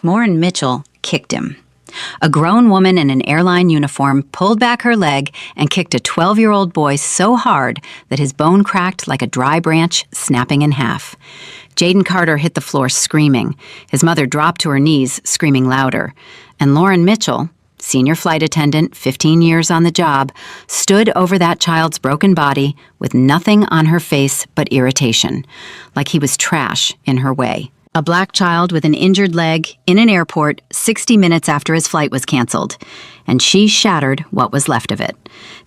Lauren Mitchell kicked him. A grown woman in an airline uniform pulled back her leg and kicked a 12-year-old boy so hard that his bone cracked like a dry branch, snapping in half. Jaden Carter hit the floor screaming. His mother dropped to her knees, screaming louder. And Lauren Mitchell, senior flight attendant, 15 years on the job, stood over that child's broken body with nothing on her face but irritation, like he was trash in her way. A black child with an injured leg in an airport 60 minutes after his flight was canceled, and she shattered what was left of it.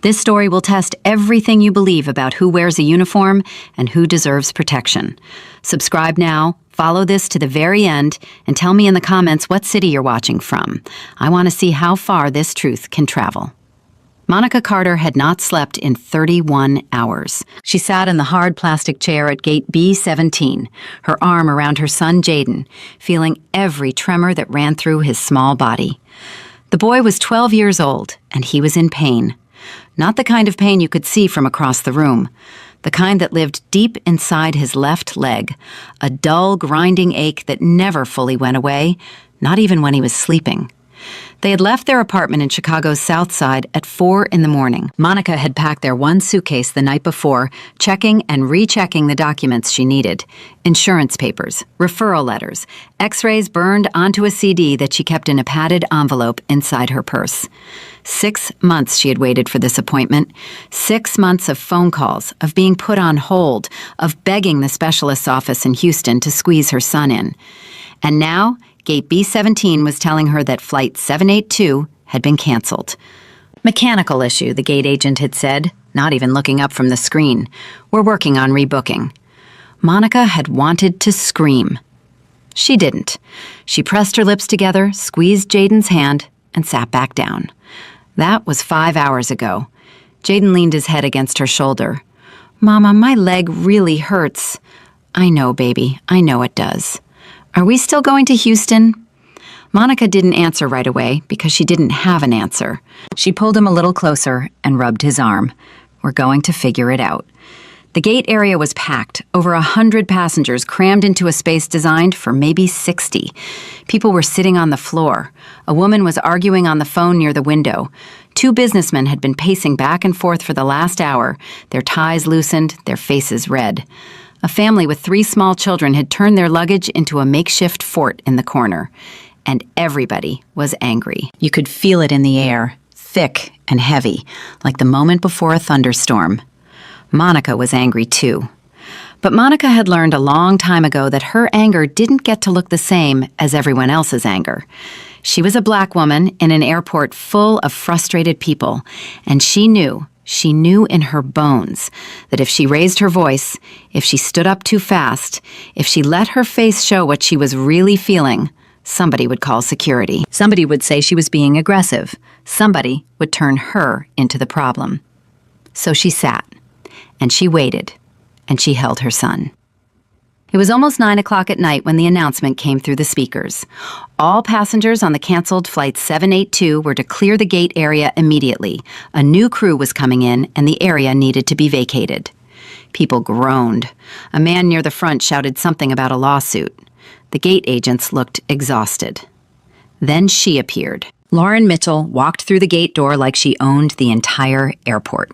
This story will test everything you believe about who wears a uniform and who deserves protection. Subscribe now, follow this to the very end, and tell me in the comments what city you're watching from. I want to see how far this truth can travel. Monica Carter had not slept in 31 hours. She sat in the hard plastic chair at gate B-17, her arm around her son Jaden, feeling every tremor that ran through his small body. The boy was 12 years old, and he was in pain. Not the kind of pain you could see from across the room. The kind that lived deep inside his left leg, a dull, grinding ache that never fully went away, not even when he was sleeping. They had left their apartment in Chicago's South Side at 4 in the morning. Monica had packed their one suitcase the night before, checking and rechecking the documents she needed. Insurance papers, referral letters, x-rays burned onto a CD that she kept in a padded envelope inside her purse. 6 months she had waited for this appointment. 6 months of phone calls, of being put on hold, of begging the specialist's office in Houston to squeeze her son in. And now, Gate B-17 was telling her that Flight 782 had been canceled. Mechanical issue, the gate agent had said, not even looking up from the screen. We're working on rebooking. Monica had wanted to scream. She didn't. She pressed her lips together, squeezed Jaden's hand, and sat back down. That was 5 hours ago. Jaden leaned his head against her shoulder. "Mama, my leg really hurts." "I know, baby. I know it does. Are we still going to Houston?" Monica didn't answer right away because she didn't have an answer. She pulled him a little closer and rubbed his arm. "We're going to figure it out." The gate area was packed, over 100 passengers crammed into a space designed for maybe 60. People were sitting on the floor. A woman was arguing on the phone near the window. 2 businessmen had been pacing back and forth for the last hour, their ties loosened, their faces red. A family with 3 small children had turned their luggage into a makeshift fort in the corner. And everybody was angry. You could feel it in the air, thick and heavy, like the moment before a thunderstorm. Monica was angry too. But Monica had learned a long time ago that her anger didn't get to look the same as everyone else's anger. She was a black woman in an airport full of frustrated people, and she knew in her bones that if she raised her voice, if she stood up too fast, if she let her face show what she was really feeling, somebody would call security. Somebody would say she was being aggressive. Somebody would turn her into the problem. So she sat, and she waited, and she held her son. It was almost 9 o'clock at night when the announcement came through the speakers. All passengers on the canceled Flight 782 were to clear the gate area immediately. A new crew was coming in, and the area needed to be vacated. People groaned. A man near the front shouted something about a lawsuit. The gate agents looked exhausted. Then she appeared. Lauren Mitchell walked through the gate door like she owned the entire airport.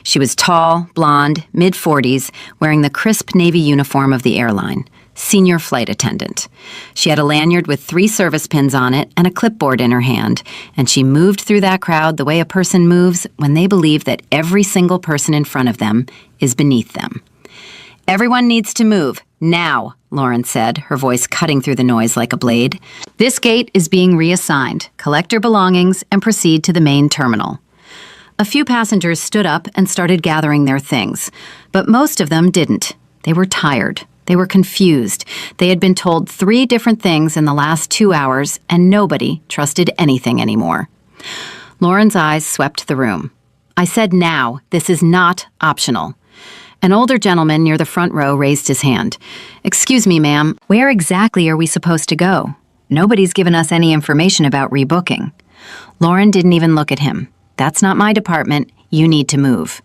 She was tall, blonde, mid-40s, wearing the crisp Navy uniform of the airline, senior flight attendant. She had a lanyard with 3 service pins on it and a clipboard in her hand, and she moved through that crowd the way a person moves when they believe that every single person in front of them is beneath them. "Everyone needs to move, now," Lauren said, her voice cutting through the noise like a blade. "This gate is being reassigned. Collect your belongings and proceed to the main terminal." A few passengers stood up and started gathering their things, but most of them didn't. They were tired. They were confused. They had been told 3 different things in the last 2 hours, and nobody trusted anything anymore. Lauren's eyes swept the room. "I said now. This is not optional." An older gentleman near the front row raised his hand. "Excuse me, ma'am, where exactly are we supposed to go? Nobody's given us any information about rebooking." Lauren didn't even look at him. "That's not my department. You need to move."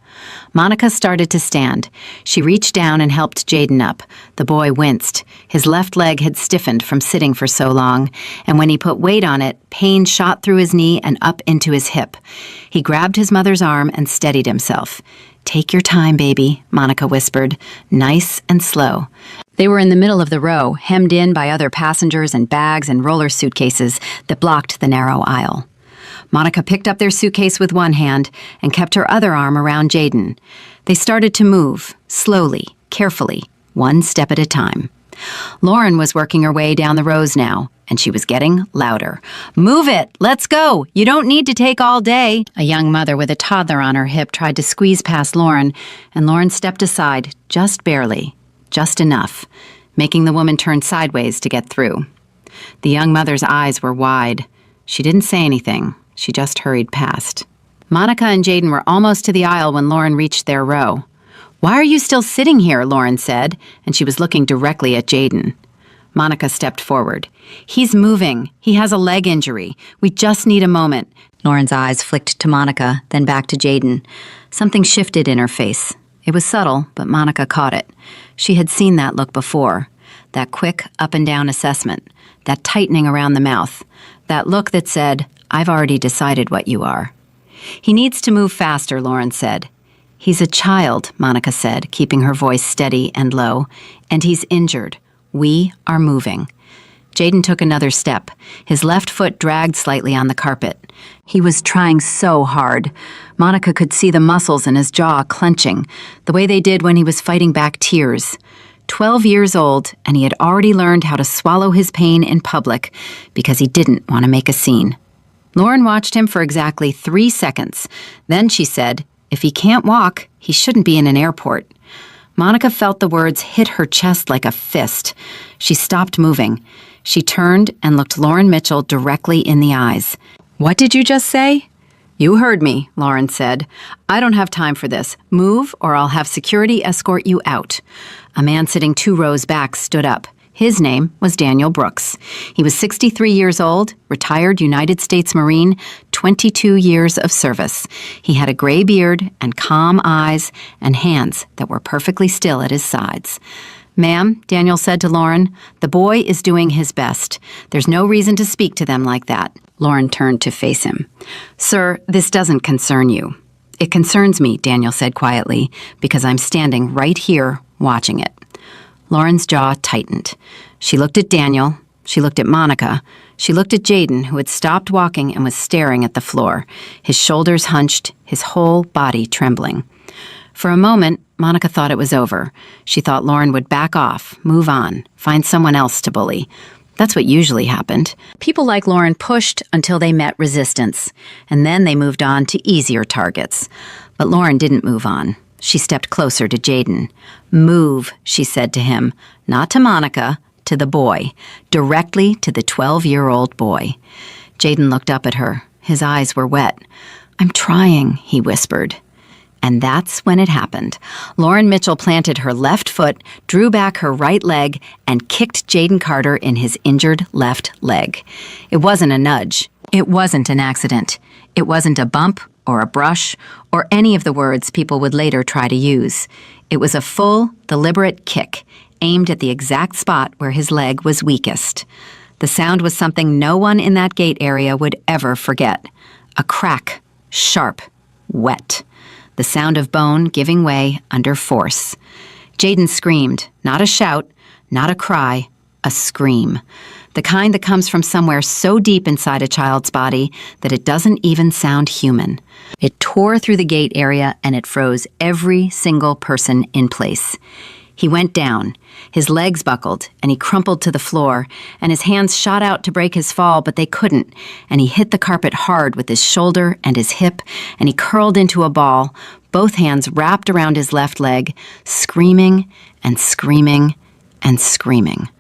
Monica started to stand. She reached down and helped Jaden up. The boy winced. His left leg had stiffened from sitting for so long, and when he put weight on it, pain shot through his knee and up into his hip. He grabbed his mother's arm and steadied himself. "Take your time, baby," Monica whispered, nice and slow. They were in the middle of the row, hemmed in by other passengers and bags and roller suitcases that blocked the narrow aisle. Monica picked up their suitcase with one hand and kept her other arm around Jaden. They started to move, slowly, carefully, one step at a time. Lauren was working her way down the rows now, and she was getting louder. "Move it! Let's go! You don't need to take all day!" A young mother with a toddler on her hip tried to squeeze past Lauren, and Lauren stepped aside, just barely, just enough, making the woman turn sideways to get through. The young mother's eyes were wide. She didn't say anything. She just hurried past. Monica and Jaden were almost to the aisle when Lauren reached their row. "Why are you still sitting here?" Lauren said, and she was looking directly at Jaden. Monica stepped forward. "He's moving. He has a leg injury. We just need a moment." Lauren's eyes flicked to Monica, then back to Jaden. Something shifted in her face. It was subtle, but Monica caught it. She had seen that look before. That quick up-and-down assessment. That tightening around the mouth. That look that said, "I've already decided what you are." "He needs to move faster," Lauren said. "He's a child," Monica said, keeping her voice steady and low. "And he's injured. We are moving." Jaden took another step. His left foot dragged slightly on the carpet. He was trying so hard. Monica could see the muscles in his jaw clenching, the way they did when he was fighting back tears. 12 years old, and he had already learned how to swallow his pain in public because he didn't want to make a scene. Lauren watched him for exactly 3 seconds. Then she said, "If he can't walk, he shouldn't be in an airport." Monica felt the words hit her chest like a fist. She stopped moving. She turned and looked Lauren Mitchell directly in the eyes. "What did you just say?" "You heard me," Lauren said. "I don't have time for this. Move, or I'll have security escort you out." A man sitting 2 rows back stood up. His name was Daniel Brooks. He was 63 years old, retired United States Marine, 22 years of service. He had a gray beard and calm eyes and hands that were perfectly still at his sides. "Ma'am," Daniel said to Lauren, "the boy is doing his best. There's no reason to speak to them like that." Lauren turned to face him. "Sir, this doesn't concern you." "It concerns me," Daniel said quietly, "because I'm standing right here watching it." Lauren's jaw tightened. She looked at Daniel. She looked at Monica. She looked at Jaden, who had stopped walking and was staring at the floor, his shoulders hunched, his whole body trembling. For a moment, Monica thought it was over. She thought Lauren would back off, move on, find someone else to bully. That's what usually happened. People like Lauren pushed until they met resistance, and then they moved on to easier targets. But Lauren didn't move on. She stepped closer to Jaden. "Move," she said to him, not to Monica, to the boy, directly to the 12-year-old boy. Jaden looked up at her. His eyes were wet. "I'm trying," he whispered. And that's when it happened. Lauren Mitchell planted her left foot, drew back her right leg, and kicked Jaden Carter in his injured left leg. It wasn't a nudge. It wasn't an accident. It wasn't a bump or a brush or any of the words people would later try to use. It was a full, deliberate kick, aimed at the exact spot where his leg was weakest. The sound was something no one in that gate area would ever forget. A crack, sharp, wet. The sound of bone giving way under force. Jaden screamed, not a shout, not a cry, a scream. The kind that comes from somewhere so deep inside a child's body that it doesn't even sound human. It tore through the gate area and it froze every single person in place. He went down. His legs buckled, and he crumpled to the floor, and his hands shot out to break his fall, but they couldn't, and he hit the carpet hard with his shoulder and his hip, and he curled into a ball, both hands wrapped around his left leg, screaming and screaming and screaming.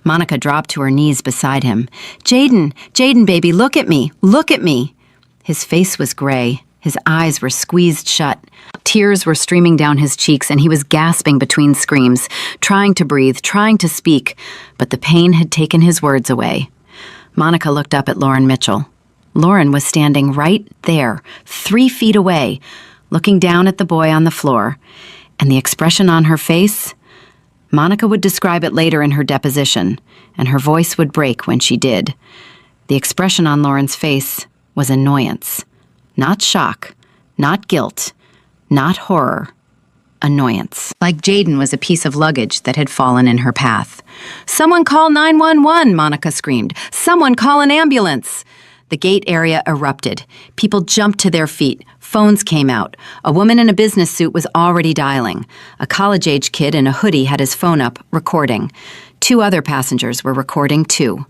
Monica dropped to her knees beside him. "Jaden, Jaden, baby, look at me, look at me." His face was gray. His eyes were squeezed shut. Tears were streaming down his cheeks, and he was gasping between screams, trying to breathe, trying to speak, but the pain had taken his words away. Monica looked up at Lauren Mitchell. Lauren was standing right there, 3 feet away. looking down at the boy on the floor, and the expression on her face. Monica would describe it later in her deposition, and her voice would break when she did. The expression on Lauren's face was annoyance. Not shock, not guilt, not horror. Annoyance. Like Jaden was a piece of luggage that had fallen in her path. "Someone call 911, Monica screamed. "Someone call an ambulance." The gate area erupted. People jumped to their feet. Phones came out. A woman in a business suit was already dialing. A college-age kid in a hoodie had his phone up, recording. 2 other passengers were recording too.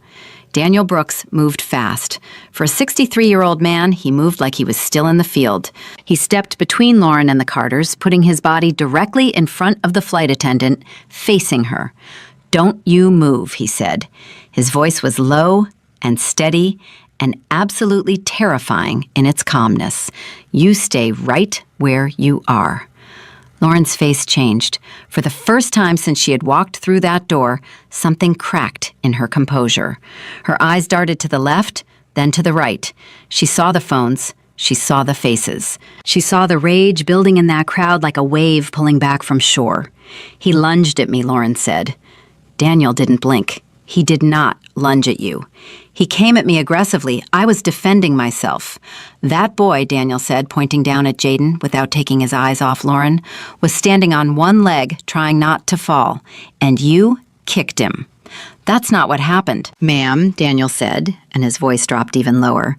Daniel Brooks moved fast. For a 63-year-old man, he moved like he was still in the field. He stepped between Lauren and the Carters, putting his body directly in front of the flight attendant, facing her. "Don't you move," he said. His voice was low and steady and absolutely terrifying in its calmness. "You stay right where you are." Lauren's face changed. For the first time since she had walked through that door, something cracked in her composure. Her eyes darted to the left, then to the right. She saw the phones. She saw the faces. She saw the rage building in that crowd like a wave pulling back from shore. "He lunged at me," Lauren said. Daniel didn't blink. "He did not lunge at you. He came at me aggressively. I was defending myself." "That boy," Daniel said, pointing down at Jaden without taking his eyes off Lauren, "was standing on one leg, trying not to fall, and you kicked him." "That's not what happened." "Ma'am," Daniel said, and his voice dropped even lower,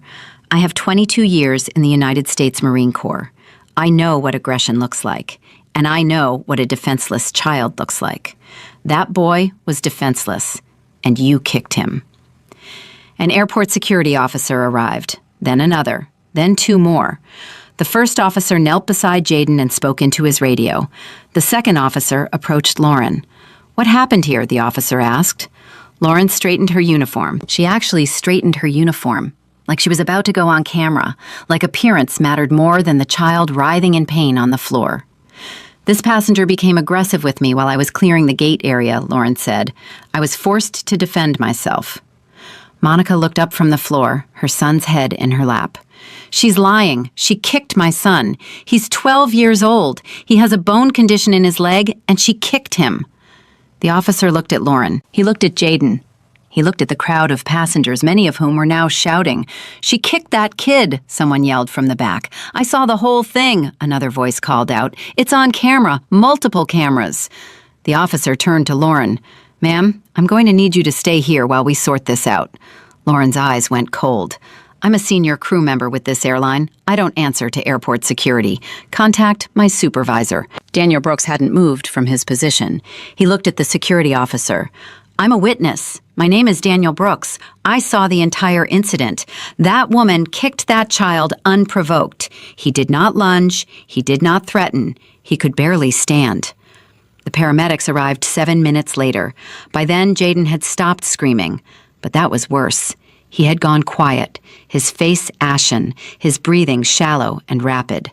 "I have 22 years in the United States Marine Corps. I know what aggression looks like, and I know what a defenseless child looks like. That boy was defenseless, and you kicked him." An airport security officer arrived, then another, then 2 more. The first officer knelt beside Jaden and spoke into his radio. The second officer approached Lauren. "What happened here?" the officer asked. Lauren straightened her uniform. She actually straightened her uniform, like she was about to go on camera, like appearance mattered more than the child writhing in pain on the floor. "This passenger became aggressive with me while I was clearing the gate area," Lauren said. "I was forced to defend myself." Monica looked up from the floor, her son's head in her lap. "She's lying. She kicked my son. He's 12 years old. He has a bone condition in his leg, and she kicked him." The officer looked at Lauren. He looked at Jaden. He looked at the crowd of passengers, many of whom were now shouting. "She kicked that kid," someone yelled from the back. "I saw the whole thing," another voice called out. "It's on camera, multiple cameras." The officer turned to Lauren. "Ma'am, I'm going to need you to stay here while we sort this out." Lauren's eyes went cold. "I'm a senior crew member with this airline. I don't answer to airport security. Contact my supervisor." Daniel Brooks hadn't moved from his position. He looked at the security officer. "I'm a witness. My name is Daniel Brooks. I saw the entire incident. That woman kicked that child unprovoked. He did not lunge. He did not threaten. He could barely stand." The paramedics arrived 7 minutes later. By then, Jaden had stopped screaming. But that was worse. He had gone quiet, his face ashen, his breathing shallow and rapid.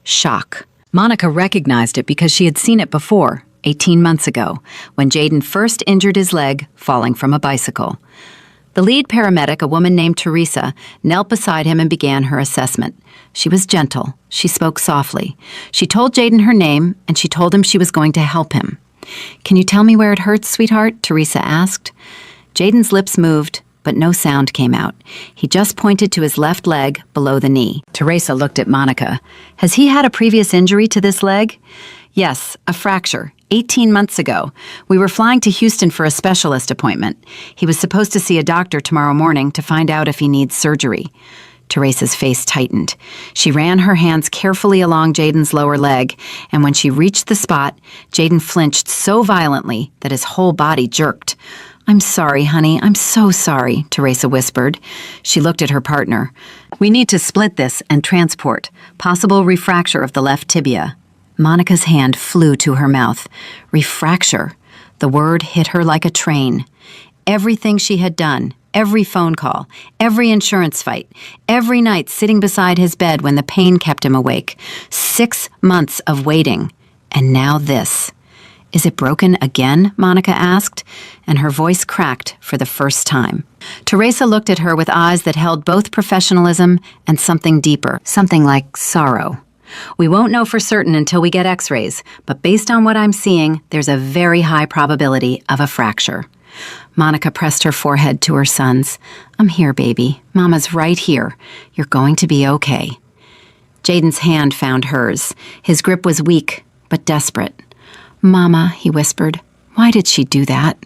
Shock. Monica recognized it because she had seen it before, 18 months ago, when Jaden first injured his leg falling from a bicycle. The lead paramedic, a woman named Teresa, knelt beside him and began her assessment. She was gentle. She spoke softly. She told Jaden her name, and she told him she was going to help him. "Can you tell me where it hurts, sweetheart?" Teresa asked. Jaden's lips moved, but no sound came out. He just pointed to his left leg below the knee. Teresa looked at Monica. "Has he had a previous injury to this leg?" "Yes, a fracture, 18 months ago. We were flying to Houston for a specialist appointment. He was supposed to see a doctor tomorrow morning to find out if he needs surgery." Teresa's face tightened. She ran her hands carefully along Jaden's lower leg, and when she reached the spot, Jaden flinched so violently that his whole body jerked. "I'm sorry, honey. I'm so sorry," Teresa whispered. She looked at her partner. "We need to split this and transport. Possible refracture of the left tibia." Monica's hand flew to her mouth. Refracture. The word hit her like a train. Everything she had done, every phone call, every insurance fight, every night sitting beside his bed when the pain kept him awake. 6 months of waiting. And now this. "Is it broken again?" Monica asked, and her voice cracked for the first time. Teresa looked at her with eyes that held both professionalism and something deeper, something like sorrow. We won't know for certain until we get x-rays, but based on what I'm seeing, there's a very high probability of a fracture. Monica pressed her forehead to her son's. I'm here, baby. Mama's right here. You're going to be okay. Jaden's hand found hers. His grip was weak, but desperate. Mama, he whispered. Why did she do that?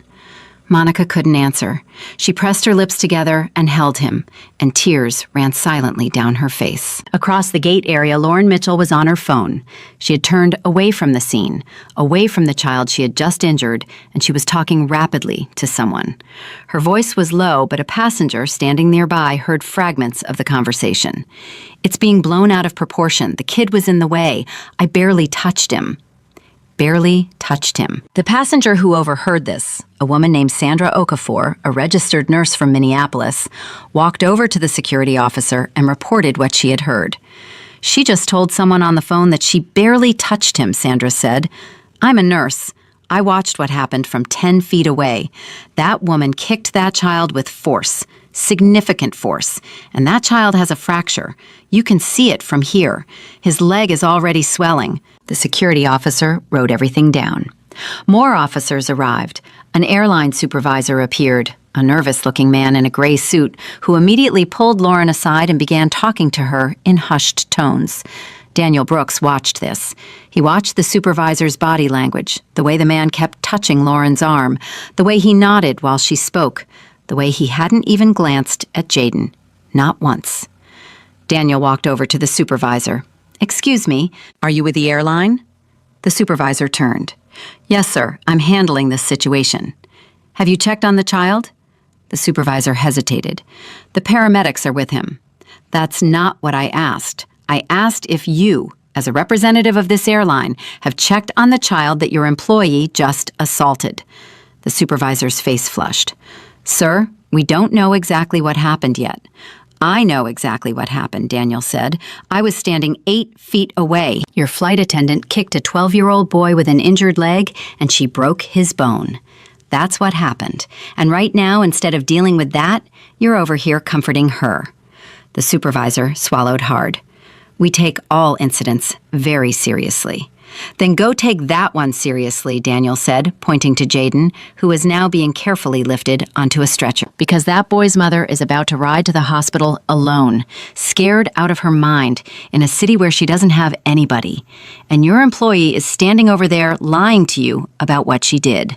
Monica couldn't answer. She pressed her lips together and held him, and tears ran silently down her face. Across the gate area, Lauren Mitchell was on her phone. She had turned away from the scene, away from the child she had just injured, and she was talking rapidly to someone. Her voice was low, but a passenger standing nearby heard fragments of the conversation. It's being blown out of proportion. The kid was in the way. I barely touched him. Barely touched him. The passenger who overheard this, a woman named Sandra Okafor, a registered nurse from Minneapolis, walked over to the security officer and reported what she had heard. She just told someone on the phone that she barely touched him, Sandra said. I'm a nurse. I watched what happened from 10 feet away. That woman kicked that child with force, significant force, and that child has a fracture. You can see it from here. His leg is already swelling. The security officer wrote everything down. More officers arrived. An airline supervisor appeared, a nervous-looking man in a gray suit, who immediately pulled Lauren aside and began talking to her in hushed tones. Daniel Brooks watched this. He watched the supervisor's body language, the way the man kept touching Lauren's arm, the way he nodded while she spoke, the way he hadn't even glanced at Jaden. Not once. Daniel walked over to the supervisor. Excuse me, are you with the airline? The supervisor turned. Yes, sir, I'm handling this situation. Have you checked on the child? The supervisor hesitated. The paramedics are with him. That's not what I asked. I asked if you, as a representative of this airline, have checked on the child that your employee just assaulted. The supervisor's face flushed. Sir, we don't know exactly what happened yet. I know exactly what happened, Daniel said. I was standing 8 feet away. Your flight attendant kicked a 12-year-old boy with an injured leg, and she broke his bone. That's what happened. And right now, instead of dealing with that, you're over here comforting her. The supervisor swallowed hard. We take all incidents very seriously. Then go take that one seriously, Daniel said, pointing to Jaden, who is now being carefully lifted onto a stretcher. Because that boy's mother is about to ride to the hospital alone, scared out of her mind, in a city where she doesn't have anybody. And your employee is standing over there lying to you about what she did.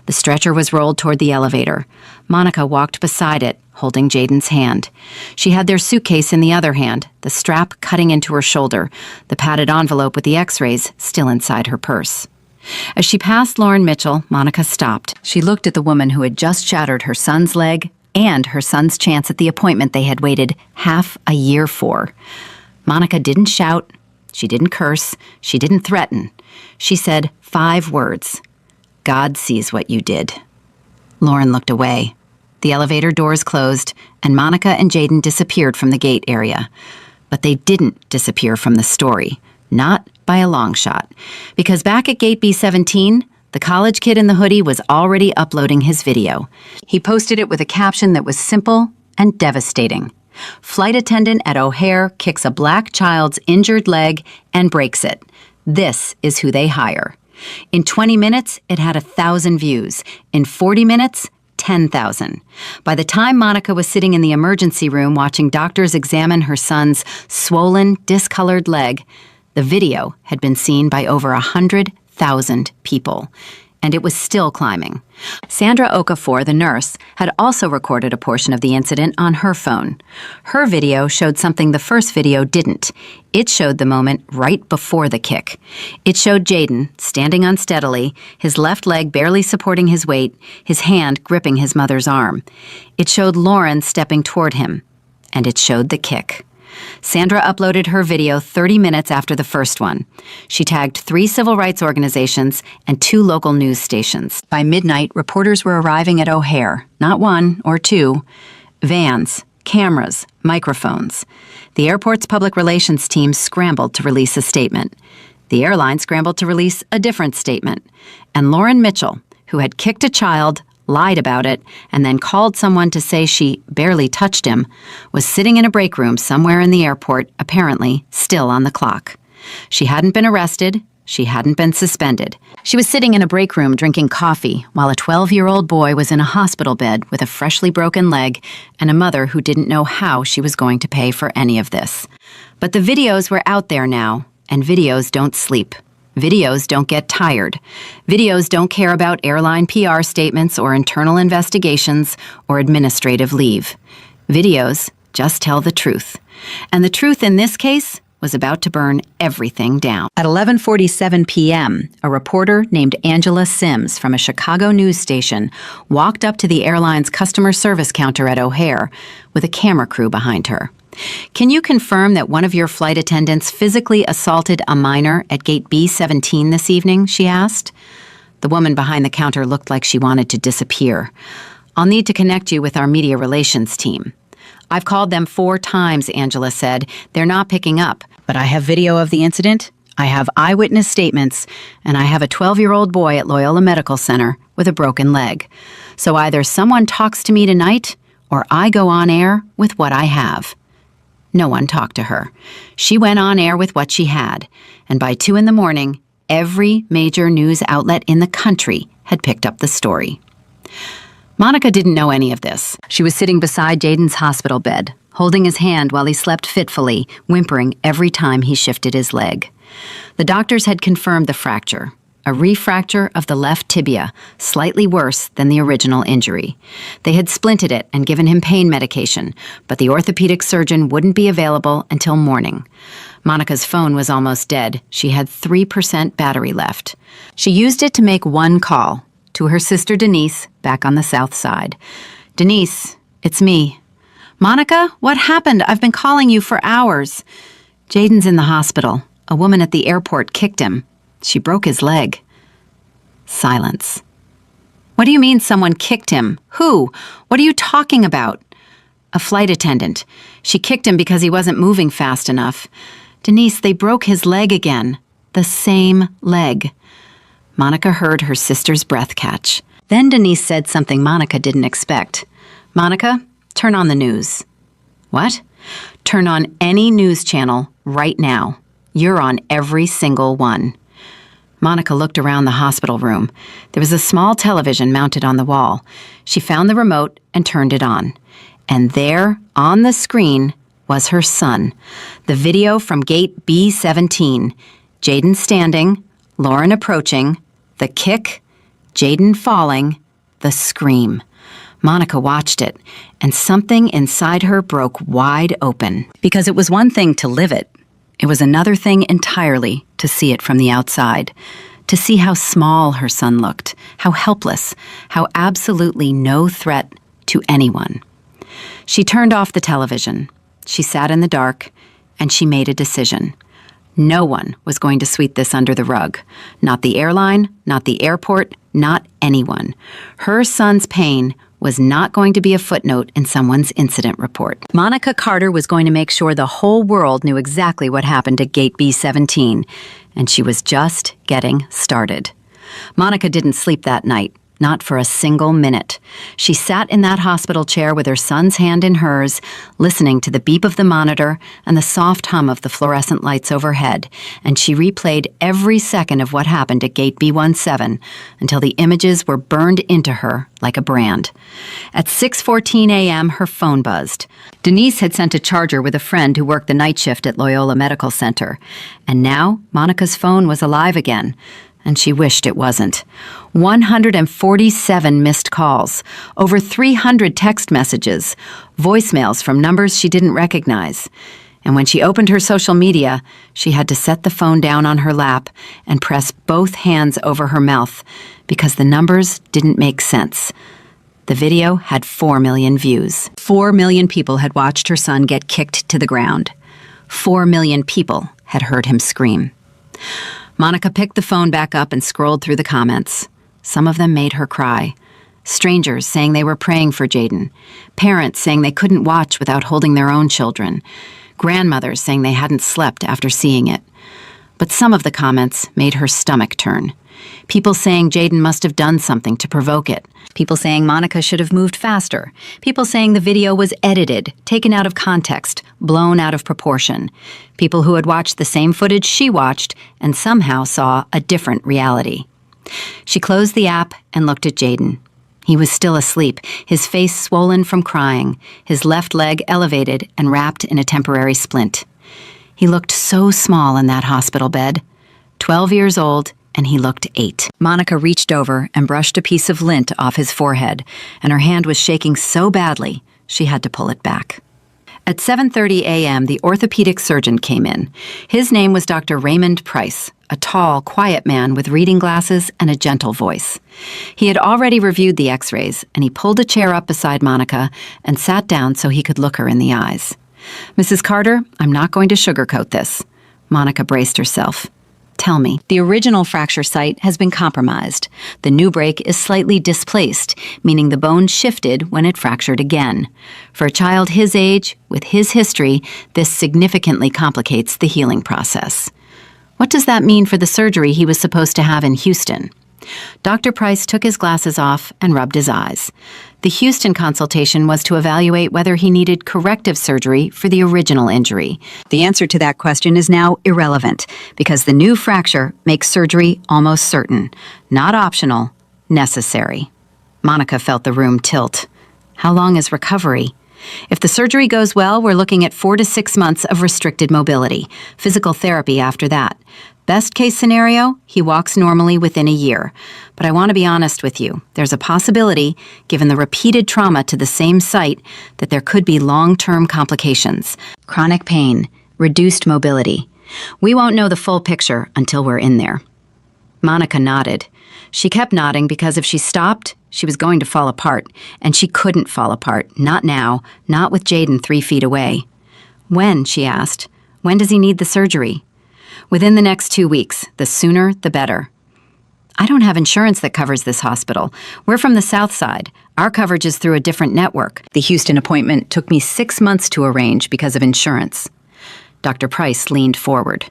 The stretcher was rolled toward the elevator. Monica walked beside it, holding Jaden's hand. She had their suitcase in the other hand, the strap cutting into her shoulder, the padded envelope with the x-rays still inside her purse. As she passed Lauren Mitchell, Monica stopped. She looked at the woman who had just shattered her son's leg and her son's chance at the appointment they had waited half a year for. Monica didn't shout. She didn't curse. She didn't threaten. She said 5 words. God sees what you did. Lauren looked away. The elevator doors closed, and Monica and Jaden disappeared from the gate area. But they didn't disappear from the story, not by a long shot. Because back at gate B17, the college kid in the hoodie was already uploading his video. He posted it with a caption that was simple and devastating. Flight attendant at O'Hare kicks a black child's injured leg and breaks it. This is who they hire. In 20 minutes, it had 1,000 views. In 40 minutes, 10,000. By the time Monica was sitting in the emergency room watching doctors examine her son's swollen, discolored leg, the video had been seen by over 100,000 people. And it was still climbing. Sandra Okafor, the nurse, had also recorded a portion of the incident on her phone. Her video showed something the first video didn't. It showed the moment right before the kick. It showed Jaden standing unsteadily, his left leg barely supporting his weight, his hand gripping his mother's arm. It showed Lauren stepping toward him. And it showed the kick. Sandra uploaded her video 30 minutes after the first one. She tagged 3 civil rights organizations and 2 local news stations. By midnight, reporters were arriving at O'Hare, not 1 or 2, vans, cameras, microphones. The airport's public relations team scrambled to release a statement. The airline scrambled to release a different statement. And Lauren Mitchell, who had kicked a child, lied about it, and then called someone to say she barely touched him, was sitting in a break room somewhere in the airport, apparently still on the clock. She hadn't been arrested. She hadn't been suspended. She was sitting in a break room drinking coffee while a 12-year-old boy was in a hospital bed with a freshly broken leg and a mother who didn't know how she was going to pay for any of this. But the videos were out there now, and videos don't sleep. Videos don't get tired. Videos don't care about airline PR statements or internal investigations or administrative leave. Videos just tell the truth. And the truth in this case was about to burn everything down. At 11:47 p.m., a reporter named Angela Sims from a Chicago news station walked up to the airline's customer service counter at O'Hare with a camera crew behind her. "Can you confirm that one of your flight attendants physically assaulted a minor at gate B-17 this evening?" she asked. The woman behind the counter looked like she wanted to disappear. "I'll need to connect you with our media relations team." "I've called them 4 times, Angela said. They're not picking up. But I have video of the incident, I have eyewitness statements, and I have a 12-year-old boy at Loyola Medical Center with a broken leg. So either someone talks to me tonight, or I go on air with what I have." No one talked to her. She went on air with what she had, and by 2 a.m, every major news outlet in the country had picked up the story. Monica didn't know any of this. She was sitting beside Jaden's hospital bed, holding his hand while he slept fitfully, whimpering every time he shifted his leg. The doctors had confirmed the fracture, a refracture of the left tibia, slightly worse than the original injury. They had splinted it and given him pain medication, but the orthopedic surgeon wouldn't be available until morning. Monica's phone was almost dead. She had 3% battery left. She used it to make one call, to her sister Denise, back on the south side. "Denise, it's me." "Monica, what happened? I've been calling you for hours." "Jaden's in the hospital. A woman at the airport kicked him. She broke his leg." Silence. "What do you mean someone kicked him? Who? What are you talking about?" "A flight attendant. She kicked him because he wasn't moving fast enough." "Denise, they broke his leg again. The same leg." Monica heard her sister's breath catch. Then Denise said something Monica didn't expect. "Monica, turn on the news." "What?" "Turn on any news channel right now. You're on every single one." Monica looked around the hospital room. There was a small television mounted on the wall. She found the remote and turned it on. And there, on the screen, was her son. The video from gate B-17. Jaden standing, Lauren approaching, the kick, Jaden falling, the scream. Monica watched it, and something inside her broke wide open. Because it was one thing to live it. It was another thing entirely to see it from the outside. To see how small her son looked, how helpless, how absolutely no threat to anyone. She turned off the television. She sat in the dark, and she made a decision. No one was going to sweep this under the rug. Not the airline, not the airport, not anyone. Her son's pain was not going to be a footnote in someone's incident report. Monica Carter was going to make sure the whole world knew exactly what happened at gate B-17, and she was just getting started. Monica didn't sleep that night. Not for a single minute. She sat in that hospital chair with her son's hand in hers, listening to the beep of the monitor and the soft hum of the fluorescent lights overhead, and she replayed every second of what happened at gate B-17 until the images were burned into her like a brand. At 6:14 a.m., her phone buzzed. Denise had sent a charger with a friend who worked the night shift at Loyola Medical Center, and now Monica's phone was alive again. And she wished it wasn't. 147 missed calls, over 300 text messages, voicemails from numbers she didn't recognize. And when she opened her social media, she had to set the phone down on her lap and press both hands over her mouth because the numbers didn't make sense. The video had 4 million views. 4 million people had watched her son get kicked to the ground. 4 million people had heard him scream. Monica picked the phone back up and scrolled through the comments. Some of them made her cry. Strangers saying they were praying for Jaden. Parents saying they couldn't watch without holding their own children. Grandmothers saying they hadn't slept after seeing it. But some of the comments made her stomach turn. People saying Jayden must have done something to provoke it. People saying Monica should have moved faster. People saying the video was edited, taken out of context, blown out of proportion. People who had watched the same footage she watched and somehow saw a different reality. She closed the app and looked at Jayden. He was still asleep, his face swollen from crying, his left leg elevated and wrapped in a temporary splint. He looked so small in that hospital bed. 12 years old, and he looked 8. Monica reached over and brushed a piece of lint off his forehead, and her hand was shaking so badly she had to pull it back. At 7:30 a.m., the orthopedic surgeon came in. His name was Dr. Raymond Price, a tall, quiet man with reading glasses and a gentle voice. He had already reviewed the x-rays, and he pulled a chair up beside Monica and sat down so he could look her in the eyes. "Mrs. Carter, I'm not going to sugarcoat this." Monica braced herself. "Tell me." "The original fracture site has been compromised. The new break is slightly displaced, meaning the bone shifted when it fractured again. For a child his age, with his history, this significantly complicates the healing process." "What does that mean for the surgery he was supposed to have in Houston?" Dr. Price took his glasses off and rubbed his eyes. The Houston consultation was to evaluate whether he needed corrective surgery for the original injury. The answer to that question is now irrelevant, because the new fracture makes surgery almost certain. Not optional, necessary. Monica felt the room tilt. How long is recovery? If the surgery goes well, we're looking at 4 to 6 months of restricted mobility, physical therapy after that. Best case scenario, he walks normally within a year. But I want to be honest with you. There's a possibility, given the repeated trauma to the same site, that there could be long-term complications. Chronic pain, reduced mobility. We won't know the full picture until we're in there. Monica nodded. She kept nodding because if she stopped, she was going to fall apart. And she couldn't fall apart. Not now. Not with Jayden 3 feet away. "When?" she asked. "When does he need the surgery?" "Within the next 2 weeks. The sooner, the better." "I don't have insurance that covers this hospital. We're from the South Side. Our coverage is through a different network. The Houston appointment took me 6 months to arrange because of insurance." Dr. Price leaned forward.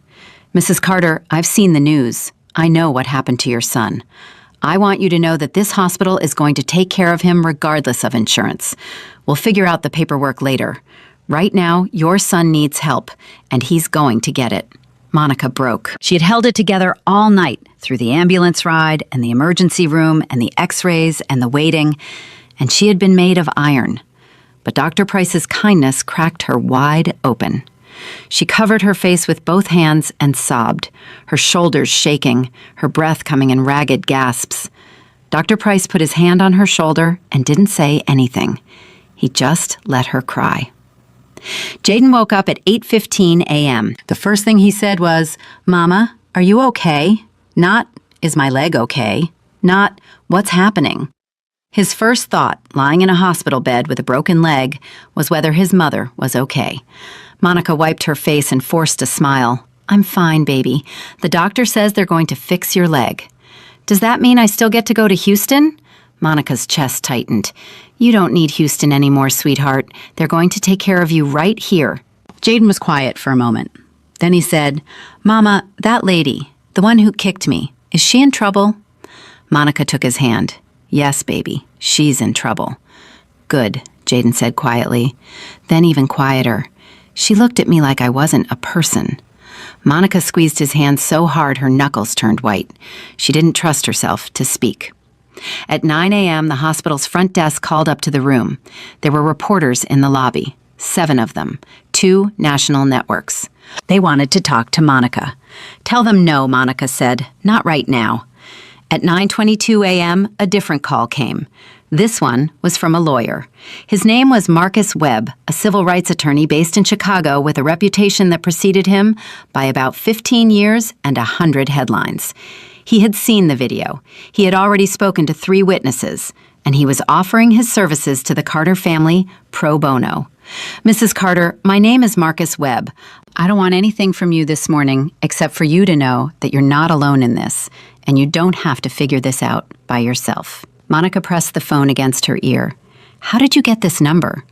"Mrs. Carter, I've seen the news. I know what happened to your son. I want you to know that this hospital is going to take care of him regardless of insurance. We'll figure out the paperwork later. Right now, your son needs help, and he's going to get it." Monica broke. She had held it together all night, through the ambulance ride and the emergency room and the x-rays and the waiting, and she had been made of iron. But Dr. Price's kindness cracked her wide open. She covered her face with both hands and sobbed, her shoulders shaking, her breath coming in ragged gasps. Dr. Price put his hand on her shoulder and didn't say anything. He just let her cry. Jayden woke up at 8:15 a.m. The first thing he said was, "Mama, are you okay?" Not, "Is my leg okay?" Not, "What's happening?" His first thought, lying in a hospital bed with a broken leg, was whether his mother was okay. Monica wiped her face and forced a smile. "I'm fine, baby. The doctor says they're going to fix your leg." "Does that mean I still get to go to Houston?" Monica's chest tightened. "You don't need Houston anymore, sweetheart. They're going to take care of you right here." Jayden was quiet for a moment. Then he said, "Mama, that lady, the one who kicked me, is she in trouble?" Monica took his hand. "Yes, baby, she's in trouble." "Good," Jayden said quietly. Then even quieter. "She looked at me like I wasn't a person." Monica squeezed his hand so hard her knuckles turned white. She didn't trust herself to speak. At 9 a.m., the hospital's front desk called up to the room. There were reporters in the lobby, 7 of them, 2 national networks. They wanted to talk to Monica. "Tell them no," Monica said. "Not right now." At 9:22 a.m., a different call came. This one was from a lawyer. His name was Marcus Webb, a civil rights attorney based in Chicago with a reputation that preceded him by about 15 years and 100 headlines. He had seen the video. He had already spoken to 3 witnesses, and he was offering his services to the Carter family pro bono. "Mrs. Carter, my name is Marcus Webb. I don't want anything from you this morning except for you to know that you're not alone in this, and you don't have to figure this out by yourself." Monica pressed the phone against her ear. "How did you get this number?"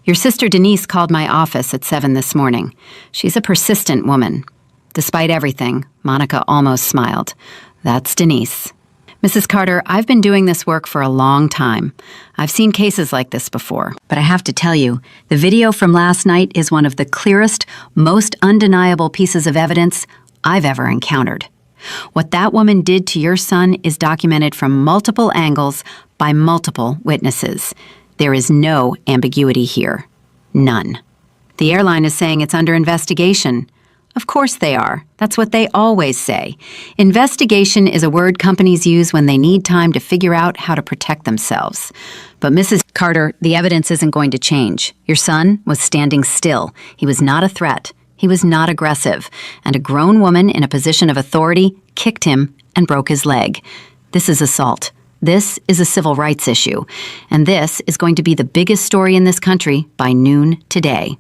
"Your sister Denise called my office at 7 this morning. She's a persistent woman." Despite everything, Monica almost smiled. That's Denise. Mrs. Carter, I've been doing this work for a long time. I've seen cases like this before, but I have to tell you, the video from last night is one of the clearest, most undeniable pieces of evidence I've ever encountered. What that woman did to your son is documented from multiple angles by multiple witnesses. There is no ambiguity here. None. The airline is saying it's under investigation. Of course they are. That's what they always say. Investigation is a word companies use when they need time to figure out how to protect themselves. But Mrs. Carter, the evidence isn't going to change. Your son was standing still. He was not a threat. He was not aggressive. And a grown woman in a position of authority kicked him and broke his leg. This is assault. This is a civil rights issue. And this is going to be the biggest story in this country by noon today.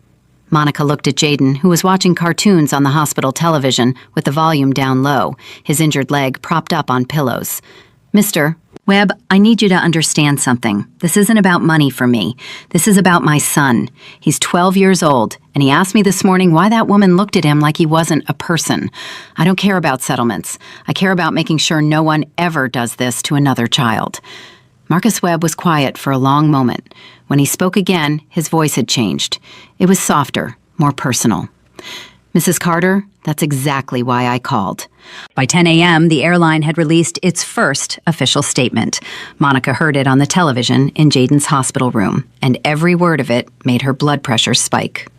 Monica looked at Jaden, who was watching cartoons on the hospital television with the volume down low, his injured leg propped up on pillows. Mr. Webb, I need you to understand something. This isn't about money for me. This is about my son. He's 12 years old, and he asked me this morning why that woman looked at him like he wasn't a person. I don't care about settlements. I care about making sure no one ever does this to another child. Marcus Webb was quiet for a long moment. When he spoke again, his voice had changed. It was softer, more personal. Mrs. Carter, that's exactly why I called. By 10 a.m., the airline had released its first official statement. Monica heard it on the television in Jaden's hospital room, and every word of it made her blood pressure spike.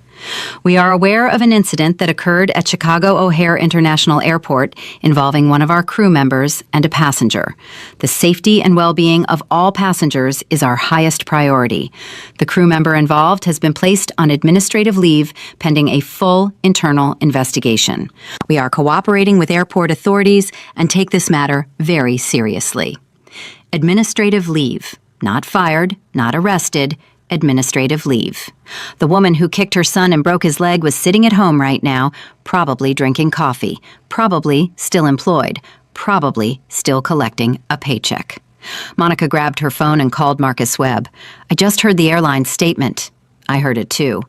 We are aware of an incident that occurred at Chicago O'Hare International Airport involving one of our crew members and a passenger. The safety and well-being of all passengers is our highest priority. The crew member involved has been placed on administrative leave pending a full internal investigation. We are cooperating with airport authorities and take this matter very seriously. Administrative leave. Not fired, not arrested. Administrative leave. The woman who kicked her son and broke his leg was sitting at home right now, probably drinking coffee, probably still employed, probably still collecting a paycheck. Monica grabbed her phone and called Marcus Webb. I just heard the airline's statement. I heard it too.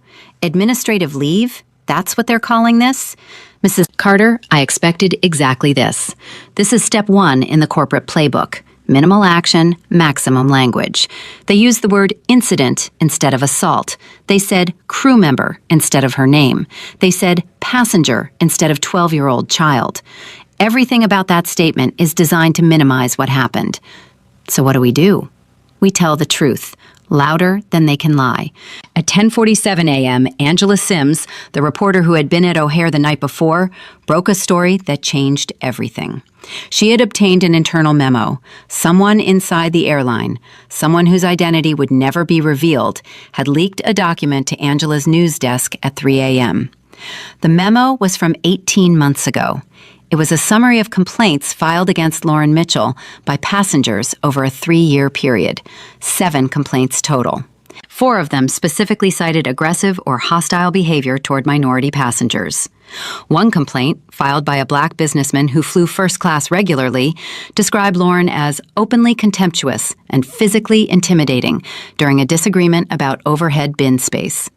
Administrative leave? That's what they're calling this? Mrs. Carter, I expected exactly this. This is step 1 in the corporate playbook. Minimal action, maximum language. They used the word incident instead of assault. They said crew member instead of her name. They said passenger instead of 12-year-old child. Everything about that statement is designed to minimize what happened. So what do? We tell the truth, louder than they can lie. At 10:47 a.m., Angela Sims, the reporter who had been at O'Hare the night before, broke a story that changed everything. She had obtained an internal memo. Someone inside the airline, someone whose identity would never be revealed, had leaked a document to Angela's news desk at 3 a.m. The memo was from 18 months ago. It was a summary of complaints filed against Lauren Mitchell by passengers over a 3-year period. 7 complaints total. 4 of them specifically cited aggressive or hostile behavior toward minority passengers. One complaint, filed by a black businessman who flew first class regularly, described Lauren as openly contemptuous and physically intimidating during a disagreement about overhead bin space.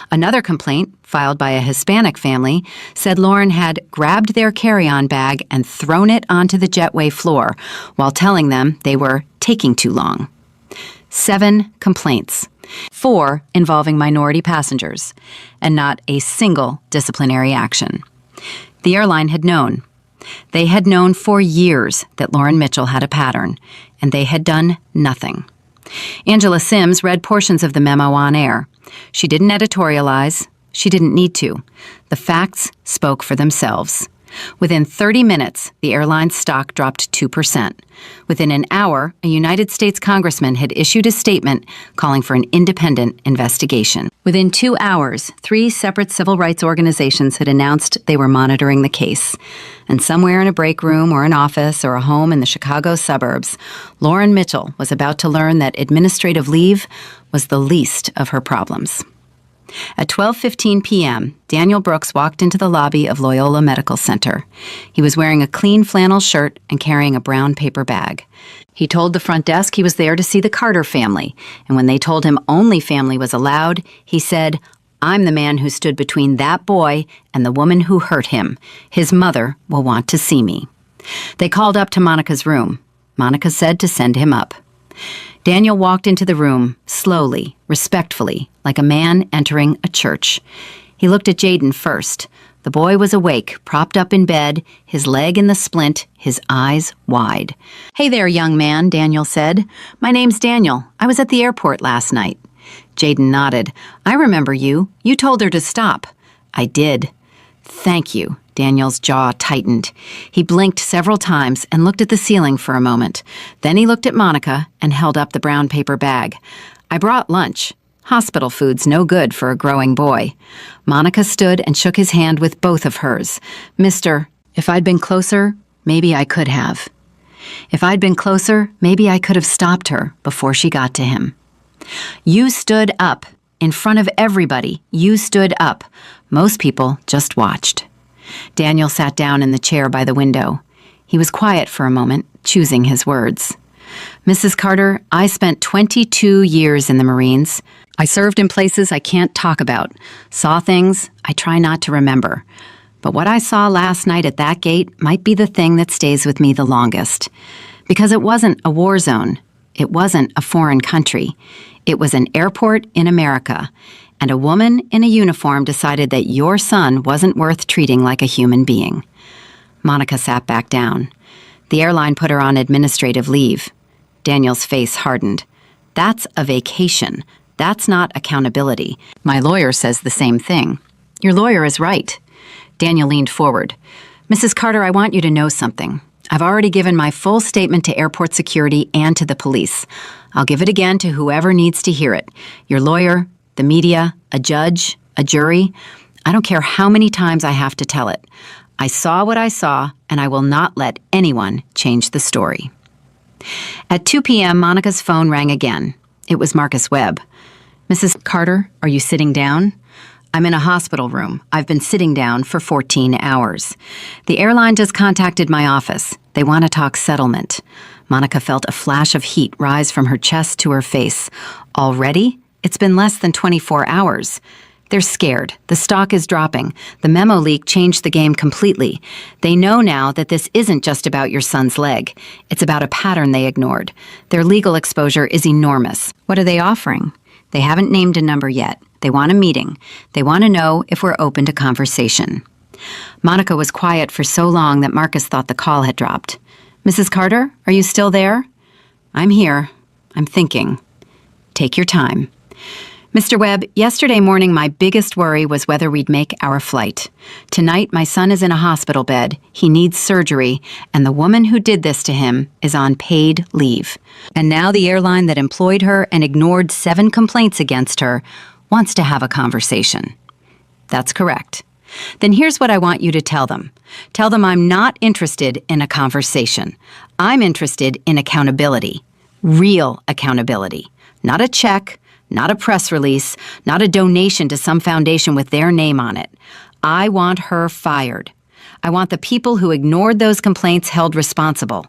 Another complaint, filed by a Hispanic family, said Lauren had grabbed their carry-on bag and thrown it onto the jetway floor while telling them they were taking too long. 7 complaints, 4 involving minority passengers, and not a single disciplinary action. The airline had known. They had known for years that Lauren Mitchell had a pattern, and they had done nothing. Angela Sims read portions of the memo on air. She didn't editorialize. She didn't need to. The facts spoke for themselves. Within 30 minutes, the airline's stock dropped 2%. Within an hour, a United States congressman had issued a statement calling for an independent investigation. Within 2 hours, 3 separate civil rights organizations had announced they were monitoring the case. And somewhere in a break room or an office or a home in the Chicago suburbs, Lauren Mitchell was about to learn that administrative leave was the least of her problems. At 12:15 p.m., Daniel Brooks walked into the lobby of Loyola Medical Center. He was wearing a clean flannel shirt and carrying a brown paper bag. He told the front desk he was there to see the Carter family, and when they told him only family was allowed, he said, I'm the man who stood between that boy and the woman who hurt him. His mother will want to see me." They called up to Monica's room. Monica said to send him up. Daniel walked into the room, slowly, respectfully, like a man entering a church. He looked at Jaden first. The boy was awake, propped up in bed, his leg in the splint, his eyes wide. "Hey there, young man," Daniel said. "My name's Daniel. I was at the airport last night." Jaden nodded. "I remember you. You told her to stop." "I did." "Thank you." Daniel's jaw tightened. He blinked several times and looked at the ceiling for a moment. Then he looked at Monica and held up the brown paper bag. "I brought lunch. Hospital food's no good for a growing boy." Monica stood and shook his hand with both of hers. "Mister, if I'd been closer, maybe I could have. If I'd been closer, maybe I could have stopped her before she got to him." "You stood up. In front of everybody, you stood up. Most people just watched." Daniel sat down in the chair by the window. He was quiet for a moment, choosing his words. "Mrs. Carter, I spent 22 years in the Marines. I served in places I can't talk about, saw things I try not to remember. But what I saw last night at that gate might be the thing that stays with me the longest. Because it wasn't a war zone. It wasn't a foreign country. It was an airport in America. And a woman in a uniform decided that your son wasn't worth treating like a human being." Monica sat back down. The airline put her on administrative leave. Daniel's face hardened. "That's a vacation. That's not accountability. My lawyer says the same thing." "Your lawyer is right." Daniel leaned forward. "Mrs. Carter, I want you to know something. I've already given my full statement to airport security and to the police. I'll give it again to whoever needs to hear it. Your lawyer, the media, a judge, a jury. I don't care how many times I have to tell it. I saw what I saw, and I will not let anyone change the story." At 2 p.m., Monica's phone rang again. It was Marcus Webb. "Mrs. Carter, are you sitting down?" "I'm in a hospital room. I've been sitting down for 14 hours. The airline just contacted my office. They want to talk settlement." Monica felt a flash of heat rise from her chest to her face. "Already? It's been less than 24 hours. They're scared. The stock is dropping. The memo leak changed the game completely. They know now that this isn't just about your son's leg. It's about a pattern they ignored. Their legal exposure is enormous. What are they offering? They haven't named a number yet. They want a meeting. They want to know if we're open to conversation." Monica was quiet for so long that Marcus thought the call had dropped. "Mrs. Carter, are you still there?" "I'm here. I'm thinking." "Take your time." "Mr. Webb, yesterday morning my biggest worry was whether we'd make our flight. Tonight my son is in a hospital bed, he needs surgery, and the woman who did this to him is on paid leave. And now the airline that employed her and ignored 7 complaints against her wants to have a conversation." "That's correct." "Then here's what I want you to tell them. Tell them I'm not interested in a conversation. I'm interested in accountability. Real accountability. Not a check, not a press release, not a donation to some foundation with their name on it. I want her fired. I want the people who ignored those complaints held responsible.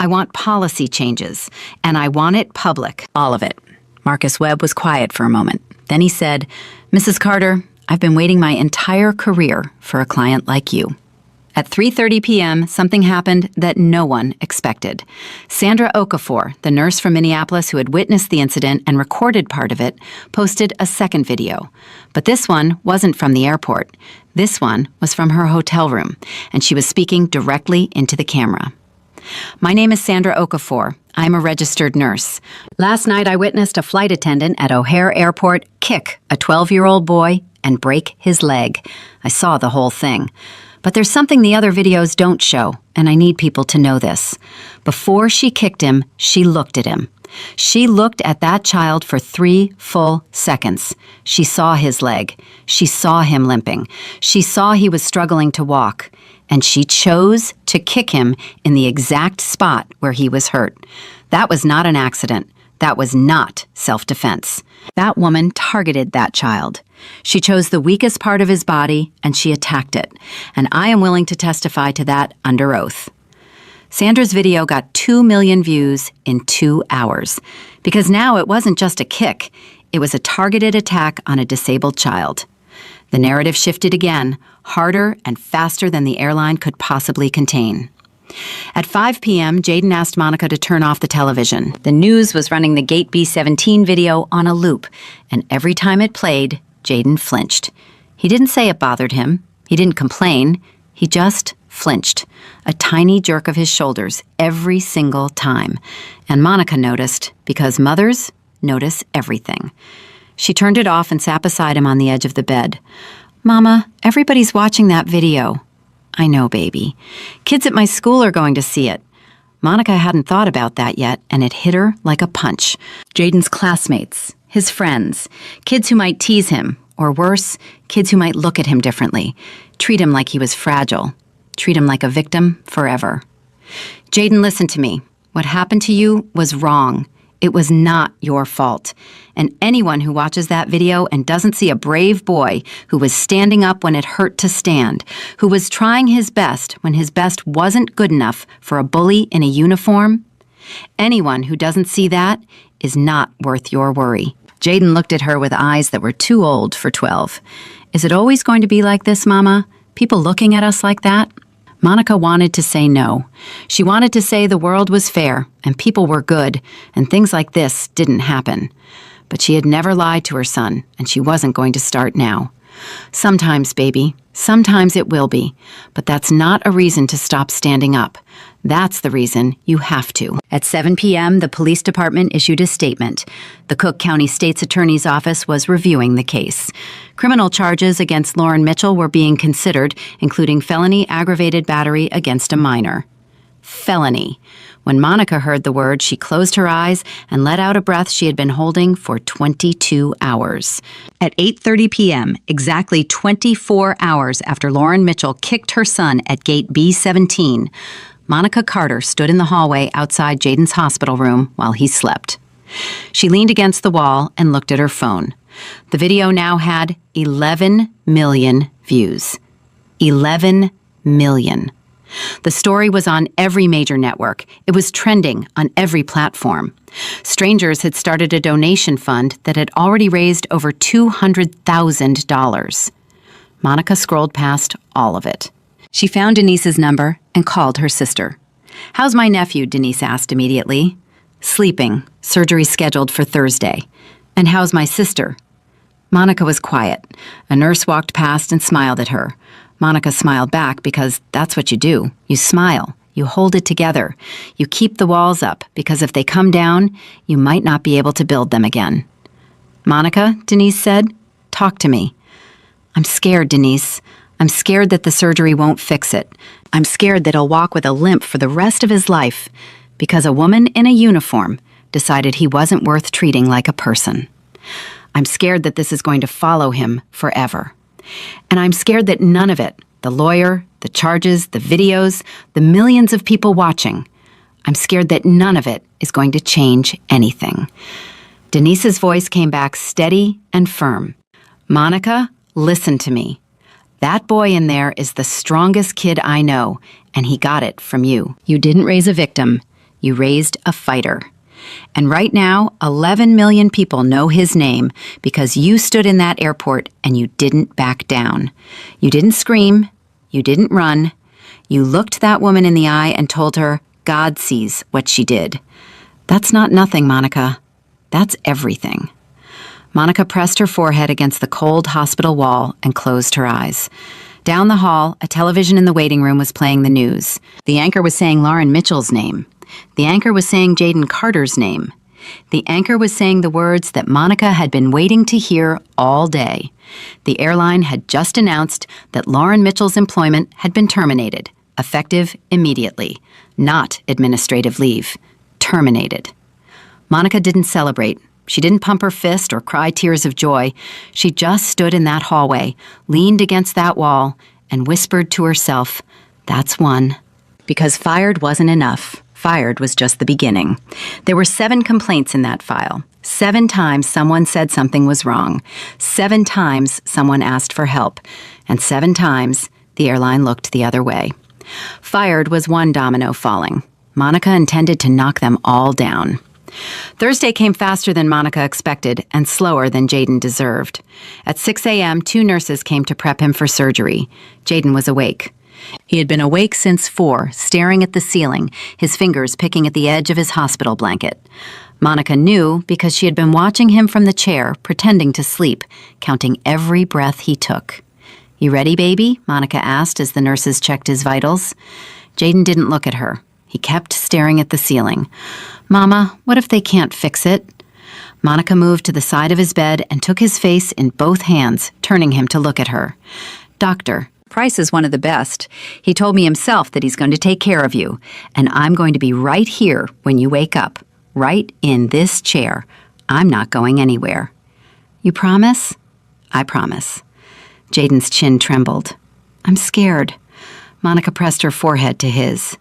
I want policy changes, and I want it public. All of it." Marcus Webb was quiet for a moment. Then he said, "Mrs. Carter, I've been waiting my entire career for a client like you." At 3:30 p.m., something happened that no one expected. Sandra Okafor, the nurse from Minneapolis who had witnessed the incident and recorded part of it, posted a second video. But this one wasn't from the airport. This one was from her hotel room, and she was speaking directly into the camera. "My name is Sandra Okafor. I'm a registered nurse. Last night I witnessed a flight attendant at O'Hare Airport kick a 12-year-old boy and break his leg. I saw the whole thing. But there's something the other videos don't show, and I need people to know this. Before she kicked him, she looked at him. She looked at that child for 3 full seconds. She saw his leg. She saw him limping. She saw he was struggling to walk. And she chose to kick him in the exact spot where he was hurt. That was not an accident. That was not self-defense. That woman targeted that child. She chose the weakest part of his body, and she attacked it. And I am willing to testify to that under oath. Sandra's video got 2 million views in 2 hours. Because now it wasn't just a kick. It was a targeted attack on a disabled child. The narrative shifted again, harder and faster than the airline could possibly contain. At 5 p.m., Jaden asked Monica to turn off the television. The news was running the Gate B-17 video on a loop, and every time it played, Jaden flinched. He didn't say it bothered him. He didn't complain. He just flinched, a tiny jerk of his shoulders every single time. And Monica noticed, because mothers notice everything. She turned it off and sat beside him on the edge of the bed. "Mama, everybody's watching that video." "I know, baby. Kids at my school are going to see it." Monica hadn't thought about that yet, and it hit her like a punch. Jaden's classmates, his friends, kids who might tease him, or worse, kids who might look at him differently, treat him like he was fragile, treat him like a victim forever. "Jaden, listen to me. What happened to you was wrong. It was not your fault. And anyone who watches that video and doesn't see a brave boy who was standing up when it hurt to stand, who was trying his best when his best wasn't good enough for a bully in a uniform, anyone who doesn't see that is not worth your worry." Jaden looked at her with eyes that were too old for 12. "Is it always going to be like this, Mama? People looking at us like that?" Monica wanted to say no. She wanted to say the world was fair and people were good and things like this didn't happen. But she had never lied to her son, and she wasn't going to start now. "Sometimes, baby, sometimes it will be, but that's not a reason to stop standing up. That's the reason you have to." At 7 p.m., the police department issued a statement. The Cook County State's Attorney's Office was reviewing the case. Criminal charges against Lauren Mitchell were being considered, including felony aggravated battery against a minor. Felony. When Monica heard the word, she closed her eyes and let out a breath she had been holding for 22 hours. At 8:30 p.m., exactly 24 hours after Lauren Mitchell kicked her son at Gate B-17, Monica Carter stood in the hallway outside Jaden's hospital room while he slept. She leaned against the wall and looked at her phone. The video now had 11 million views. 11 million. The story was on every major network. It was trending on every platform. Strangers had started a donation fund that had already raised over $200,000. Monica scrolled past all of it. She found Denise's number and called her sister. "How's my nephew?" Denise asked immediately. "Sleeping. Surgery scheduled for Thursday." "And how's my sister?" Monica was quiet. A nurse walked past and smiled at her. Monica smiled back because that's what you do. You smile. You hold it together. You keep the walls up because if they come down, you might not be able to build them again. "Monica," Denise said, "talk to me." "I'm scared, Denise. I'm scared that the surgery won't fix it. I'm scared that he'll walk with a limp for the rest of his life because a woman in a uniform decided he wasn't worth treating like a person. I'm scared that this is going to follow him forever. And I'm scared that none of it, the lawyer, the charges, the videos, the millions of people watching, I'm scared that none of it is going to change anything." Denise's voice came back steady and firm. "Monica, listen to me. That boy in there is the strongest kid I know, and he got it from you. You didn't raise a victim. You raised a fighter. And right now, 11 million people know his name because you stood in that airport and you didn't back down. You didn't scream. You didn't run. You looked that woman in the eye and told her, God sees what she did. That's not nothing, Monica. That's everything." Monica pressed her forehead against the cold hospital wall and closed her eyes. Down the hall, a television in the waiting room was playing the news. The anchor was saying Lauren Mitchell's name. The anchor was saying Jaden Carter's name. The anchor was saying the words that Monica had been waiting to hear all day. The airline had just announced that Lauren Mitchell's employment had been terminated, effective immediately, not administrative leave, terminated. Monica didn't celebrate. She didn't pump her fist or cry tears of joy. She just stood in that hallway, leaned against that wall, and whispered to herself, "That's one." Because fired wasn't enough. Fired was just the beginning. There were 7 complaints in that file. 7 times someone said something was wrong. 7 times someone asked for help. And 7 times the airline looked the other way. Fired was one domino falling. Monica intended to knock them all down. Thursday came faster than Monica expected and slower than Jaden deserved. At 6 a.m., 2 nurses came to prep him for surgery. Jaden was awake. He had been awake since 4, staring at the ceiling, his fingers picking at the edge of his hospital blanket. Monica knew because she had been watching him from the chair, pretending to sleep, counting every breath he took. "You ready, baby?" Monica asked as the nurses checked his vitals. Jaden didn't look at her. He kept staring at the ceiling. "Mama, what if they can't fix it?" Monica moved to the side of his bed and took his face in both hands, turning him to look at her. "Doctor, Price is one of the best. He told me himself that he's going to take care of you, and I'm going to be right here when you wake up, right in this chair. I'm not going anywhere." "You promise?" "I promise." Jaden's chin trembled. "I'm scared." Monica pressed her forehead to his.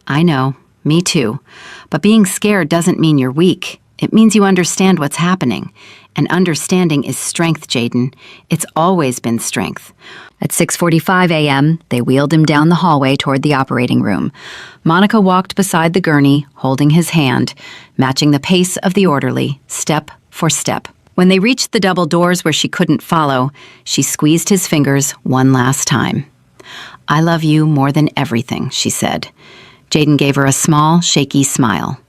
"I know, me too. But being scared doesn't mean you're weak. It means you understand what's happening. And understanding is strength, Jaden. It's always been strength." At 6:45 a.m., they wheeled him down the hallway toward the operating room. Monica walked beside the gurney, holding his hand, matching the pace of the orderly, step for step. When they reached the double doors where she couldn't follow, she squeezed his fingers one last time. "I love you more than everything," she said. Jaden gave her a small, shaky smile.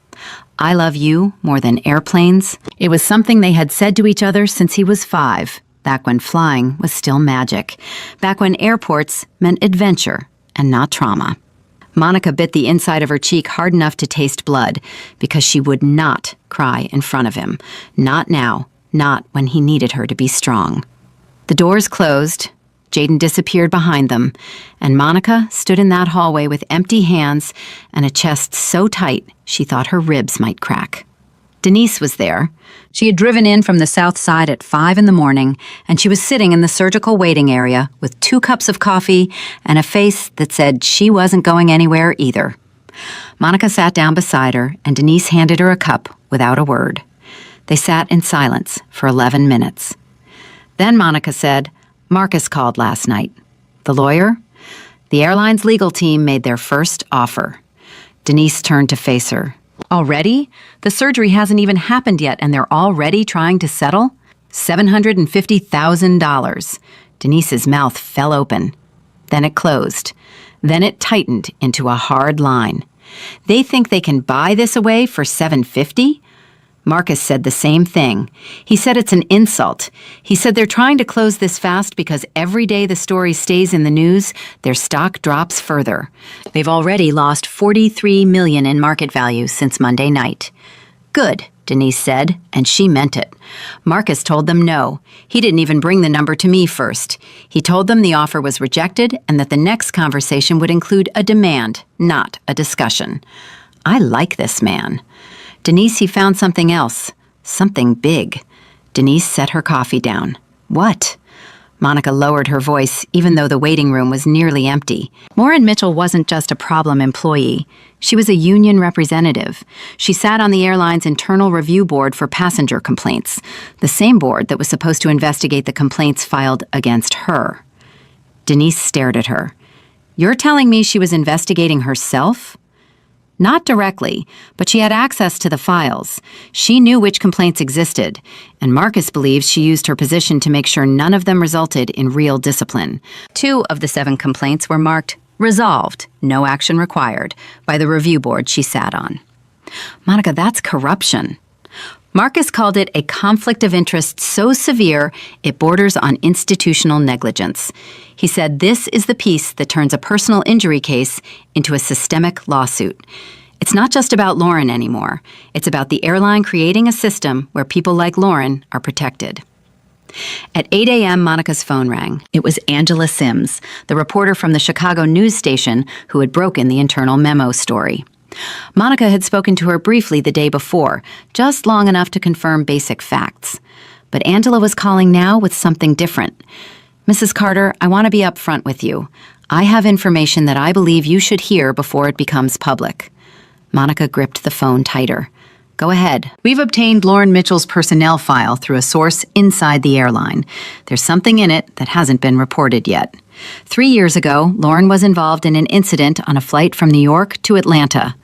"I love you more than airplanes." It was something they had said to each other since he was 5, back when flying was still magic, back when airports meant adventure and not trauma. Monica bit the inside of her cheek hard enough to taste blood because she would not cry in front of him. Not now, not when he needed her to be strong. The doors closed. Jaden disappeared behind them, and Monica stood in that hallway with empty hands and a chest so tight she thought her ribs might crack. Denise was there. She had driven in from the south side at 5 in the morning, and she was sitting in the surgical waiting area with 2 cups of coffee and a face that said she wasn't going anywhere either. Monica sat down beside her, and Denise handed her a cup without a word. They sat in silence for 11 minutes. Then Monica said, "Marcus called last night." "The lawyer?" "The airline's legal team made their first offer." Denise turned to face her. "Already? The surgery hasn't even happened yet, and they're already trying to settle? $750,000. Denise's mouth fell open. Then it closed. Then it tightened into a hard line. "They think they can buy this away for $750,000? Marcus said the same thing. He said it's an insult. He said they're trying to close this fast because every day the story stays in the news, their stock drops further. They've already lost $43 million in market value since Monday night." "Good," Denise said, and she meant it. Marcus told them no. He didn't even bring the number to me first. He told them the offer was rejected and that the next conversation would include a demand, not a discussion. I like this man. Denise, he found something else. Something big. Denise set her coffee down. "What?" Monica lowered her voice, even though the waiting room was nearly empty. Maureen Mitchell wasn't just a problem employee. She was a union representative. She sat on the airline's internal review board for passenger complaints, the same board that was supposed to investigate the complaints filed against her. Denise stared at her. "You're telling me she was investigating herself?" Not directly, but she had access to the files. She knew which complaints existed, and Marcus believes she used her position to make sure none of them resulted in real discipline. 2 of the 7 complaints were marked "resolved, no action required" by the review board she sat on. "Monica, that's corruption." Marcus called it a conflict of interest so severe it borders on institutional negligence. He said this is the piece that turns a personal injury case into a systemic lawsuit. It's not just about Lauren anymore. It's about the airline creating a system where people like Lauren are protected. At 8 a.m., Monica's phone rang. It was Angela Sims, the reporter from the Chicago news station who had broken the internal memo story. Monica had spoken to her briefly the day before, just long enough to confirm basic facts. But Angela was calling now with something different. "Mrs. Carter, I want to be upfront with you. I have information that I believe you should hear before it becomes public." Monica gripped the phone tighter. Go ahead. We've obtained Lauren Mitchell's personnel file through a source inside the airline. There's something in it that hasn't been reported yet. 3 years ago, Lauren was involved in an incident on a flight from New York to Atlanta.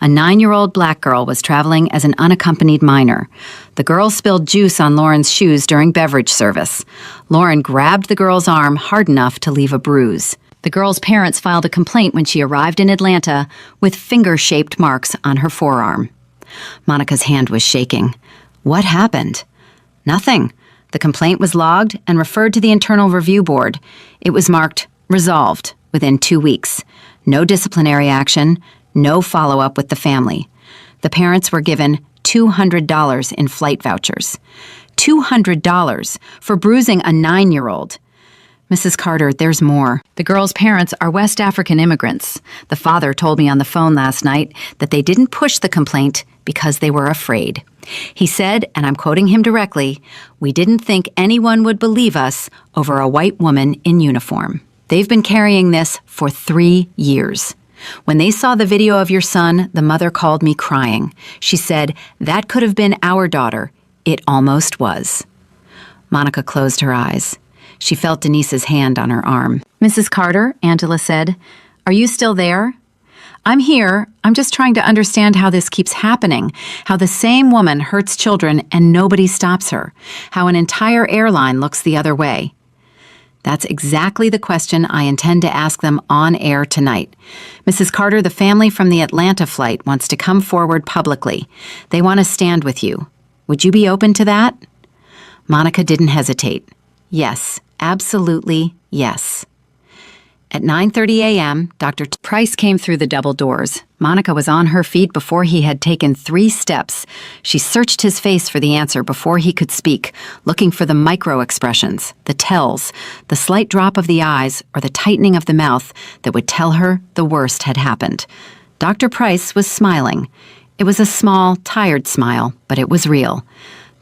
A 9-year-old black girl was traveling as an unaccompanied minor. The girl spilled juice on Lauren's shoes during beverage service. Lauren grabbed the girl's arm hard enough to leave a bruise. The girl's parents filed a complaint when she arrived in Atlanta with finger-shaped marks on her forearm. Monica's hand was shaking. What happened? Nothing. The complaint was logged and referred to the Internal Review Board. It was marked resolved within 2 weeks. No disciplinary action, no follow-up with the family. The parents were given $200 in flight vouchers. $200 for bruising a 9-year-old. Mrs. Carter, there's more. The girl's parents are West African immigrants. The father told me on the phone last night that they didn't push the complaint because they were afraid. He said, and I'm quoting him directly, "We didn't think anyone would believe us over a white woman in uniform." They've been carrying this for 3 years. When they saw the video of your son, the mother called me crying. She said, "That could have been our daughter. It almost was." Monica closed her eyes. She felt Denise's hand on her arm. "Mrs. Carter," Angela said, "are you still there?" "I'm here. I'm just trying to understand how this keeps happening, how the same woman hurts children and nobody stops her, how an entire airline looks the other way." That's exactly the question I intend to ask them on air tonight. Mrs. Carter, the family from the Atlanta flight wants to come forward publicly. They want to stand with you. Would you be open to that? Monica didn't hesitate. Yes, absolutely yes. At 9:30 a.m., Dr. Price came through the double doors. Monica was on her feet before he had taken 3 steps. She searched his face for the answer before he could speak, looking for the micro-expressions, the tells, the slight drop of the eyes or the tightening of the mouth that would tell her the worst had happened. Dr. Price was smiling. It was a small, tired smile, but it was real.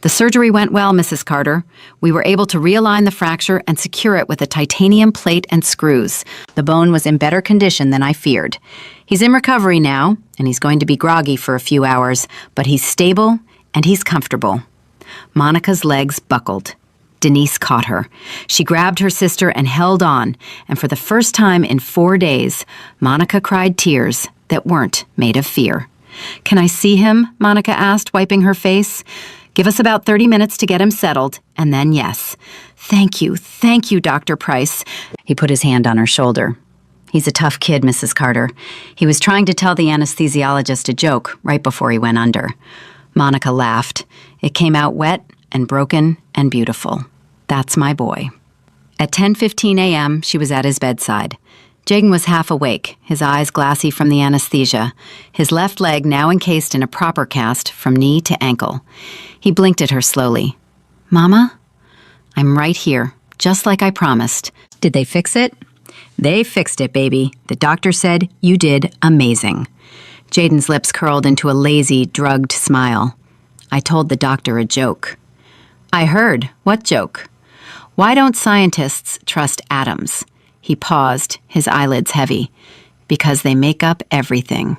"The surgery went well, Mrs. Carter. We were able to realign the fracture and secure it with a titanium plate and screws. The bone was in better condition than I feared. He's in recovery now, and he's going to be groggy for a few hours, but he's stable and he's comfortable." Monica's legs buckled. Denise caught her. She grabbed her sister and held on, and for the first time in 4 days, Monica cried tears that weren't made of fear. "Can I see him?" Monica asked, wiping her face. "Give us about 30 minutes to get him settled, and then yes." Thank you, Dr. Price." He put his hand on her shoulder. "He's a tough kid, Mrs. Carter. He was trying to tell the anesthesiologist a joke right before he went under." Monica laughed. It came out wet and broken and beautiful. "That's my boy." At 10:15 a.m., she was at his bedside. Jaden was half awake, his eyes glassy from the anesthesia, his left leg now encased in a proper cast from knee to ankle. He blinked at her slowly. "Mama? I'm right here, just like I promised." "Did they fix it?" "They fixed it, baby. The doctor said you did amazing." Jaden's lips curled into a lazy, drugged smile. "I told the doctor a joke." "I heard. What joke?" "Why don't scientists trust atoms?" He paused, his eyelids heavy. "Because they make up everything."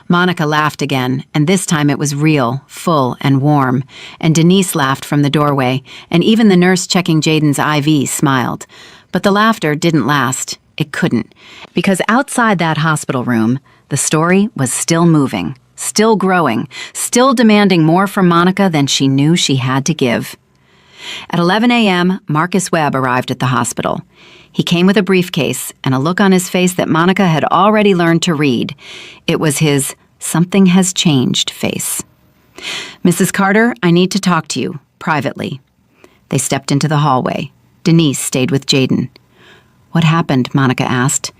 Monica laughed again, and this time it was real, full, and warm, and Denise laughed from the doorway, and even the nurse checking Jaden's IV smiled. But the laughter didn't last. It couldn't. Because outside that hospital room, the story was still moving, still growing, still demanding more from Monica than she knew she had to give. At 11 a.m., Marcus Webb arrived at the hospital. He came with a briefcase and a look on his face that Monica had already learned to read. It was his "something has changed" face. "Mrs. Carter, I need to talk to you, privately." They stepped into the hallway. Denise stayed with Jaden. "What happened?" Monica asked.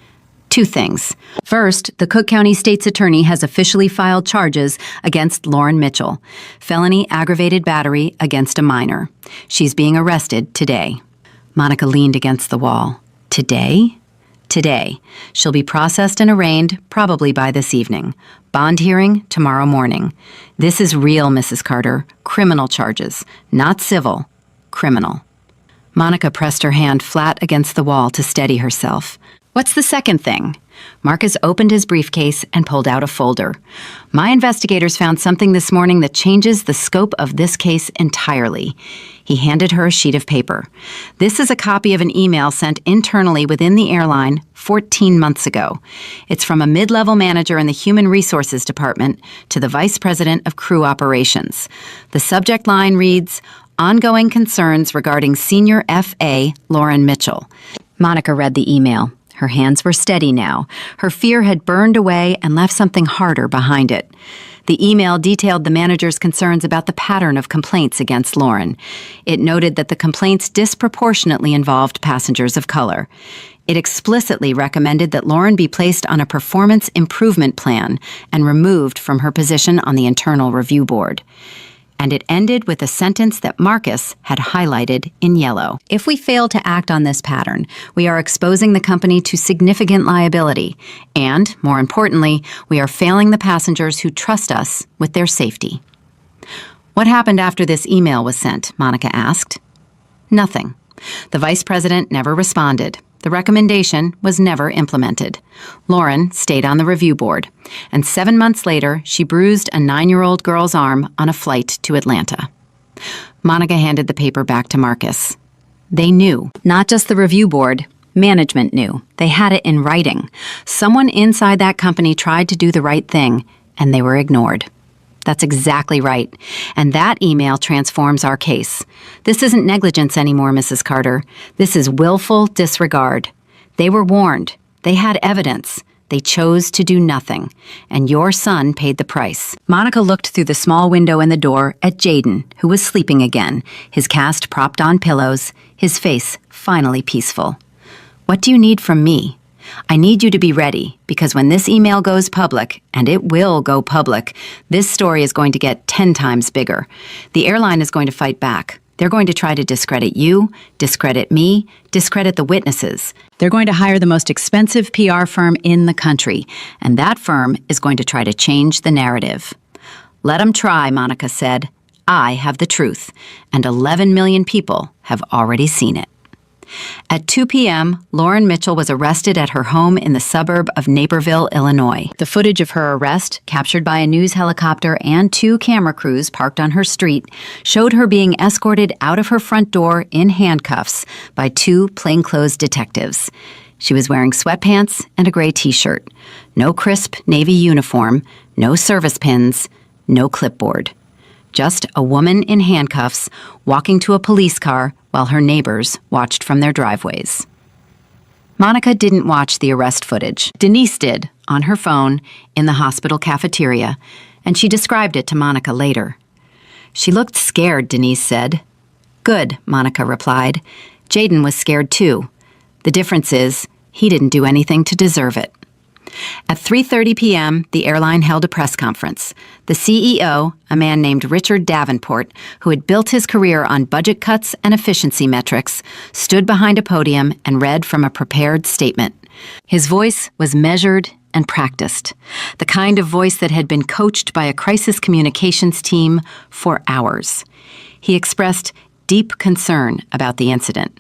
"2 things. First, the Cook County State's Attorney has officially filed charges against Lauren Mitchell, felony aggravated battery against a minor. She's being arrested today." Monica leaned against the wall. "Today?" "Today. She'll be processed and arraigned, probably by this evening. Bond hearing tomorrow morning. This is real, Mrs. Carter. Criminal charges. Not civil. Criminal." Monica pressed her hand flat against the wall to steady herself. What's the second thing? Marcus opened his briefcase and pulled out a folder. My investigators found something this morning that changes the scope of this case entirely. He handed her a sheet of paper. This is a copy of an email sent internally within the airline 14 months ago. It's from a mid-level manager in the Human Resources Department to the Vice President of Crew Operations. The subject line reads, "Ongoing concerns regarding Senior FA Lauren Mitchell." Monica read the email. Her hands were steady now. Her fear had burned away and left something harder behind it. The email detailed the manager's concerns about the pattern of complaints against Lauren. It noted that the complaints disproportionately involved passengers of color. It explicitly recommended that Lauren be placed on a performance improvement plan and removed from her position on the Internal Review Board. And it ended with a sentence that Marcus had highlighted in yellow. If we fail to act on this pattern, we are exposing the company to significant liability, and, more importantly, we are failing the passengers who trust us with their safety. What happened after this email was sent? Monica asked. Nothing. The vice president never responded. The recommendation was never implemented. Lauren stayed on the review board, and 7 months later, she bruised a 9-year-old girl's arm on a flight to Atlanta. Monica handed the paper back to Marcus. They knew. Not just the review board. Management knew. They had it in writing. Someone inside that company tried to do the right thing, and they were ignored. That's exactly right. And that email transforms our case. This isn't negligence anymore, Mrs. Carter. This is willful disregard. They were warned. They had evidence. They chose to do nothing. And your son paid the price. Monica looked through the small window in the door at Jaden, who was sleeping again, his cast propped on pillows, his face finally peaceful. What do you need from me? I need you to be ready, because when this email goes public, and it will go public, this story is going to get 10 times bigger. The airline is going to fight back. They're going to try to discredit you, discredit me, discredit the witnesses. They're going to hire the most expensive PR firm in the country, and that firm is going to try to change the narrative. Let them try, Monica said. I have the truth, and 11 million people have already seen it. At 2 p.m., Lauren Mitchell was arrested at her home in the suburb of Naperville, Illinois. The footage of her arrest, captured by a news helicopter and 2 camera crews parked on her street, showed her being escorted out of her front door in handcuffs by 2 plainclothes detectives. She was wearing sweatpants and a gray t-shirt. No crisp navy uniform, no service pins, no clipboard. Just a woman in handcuffs walking to a police car while her neighbors watched from their driveways. Monica didn't watch the arrest footage. Denise did, on her phone, in the hospital cafeteria, and she described it to Monica later. She looked scared, Denise said. Good, Monica replied. Jaden was scared too. The difference is, he didn't do anything to deserve it. At 3:30 p.m., the airline held a press conference. The CEO, a man named Richard Davenport, who had built his career on budget cuts and efficiency metrics, stood behind a podium and read from a prepared statement. His voice was measured and practiced, the kind of voice that had been coached by a crisis communications team for hours. He expressed deep concern about the incident.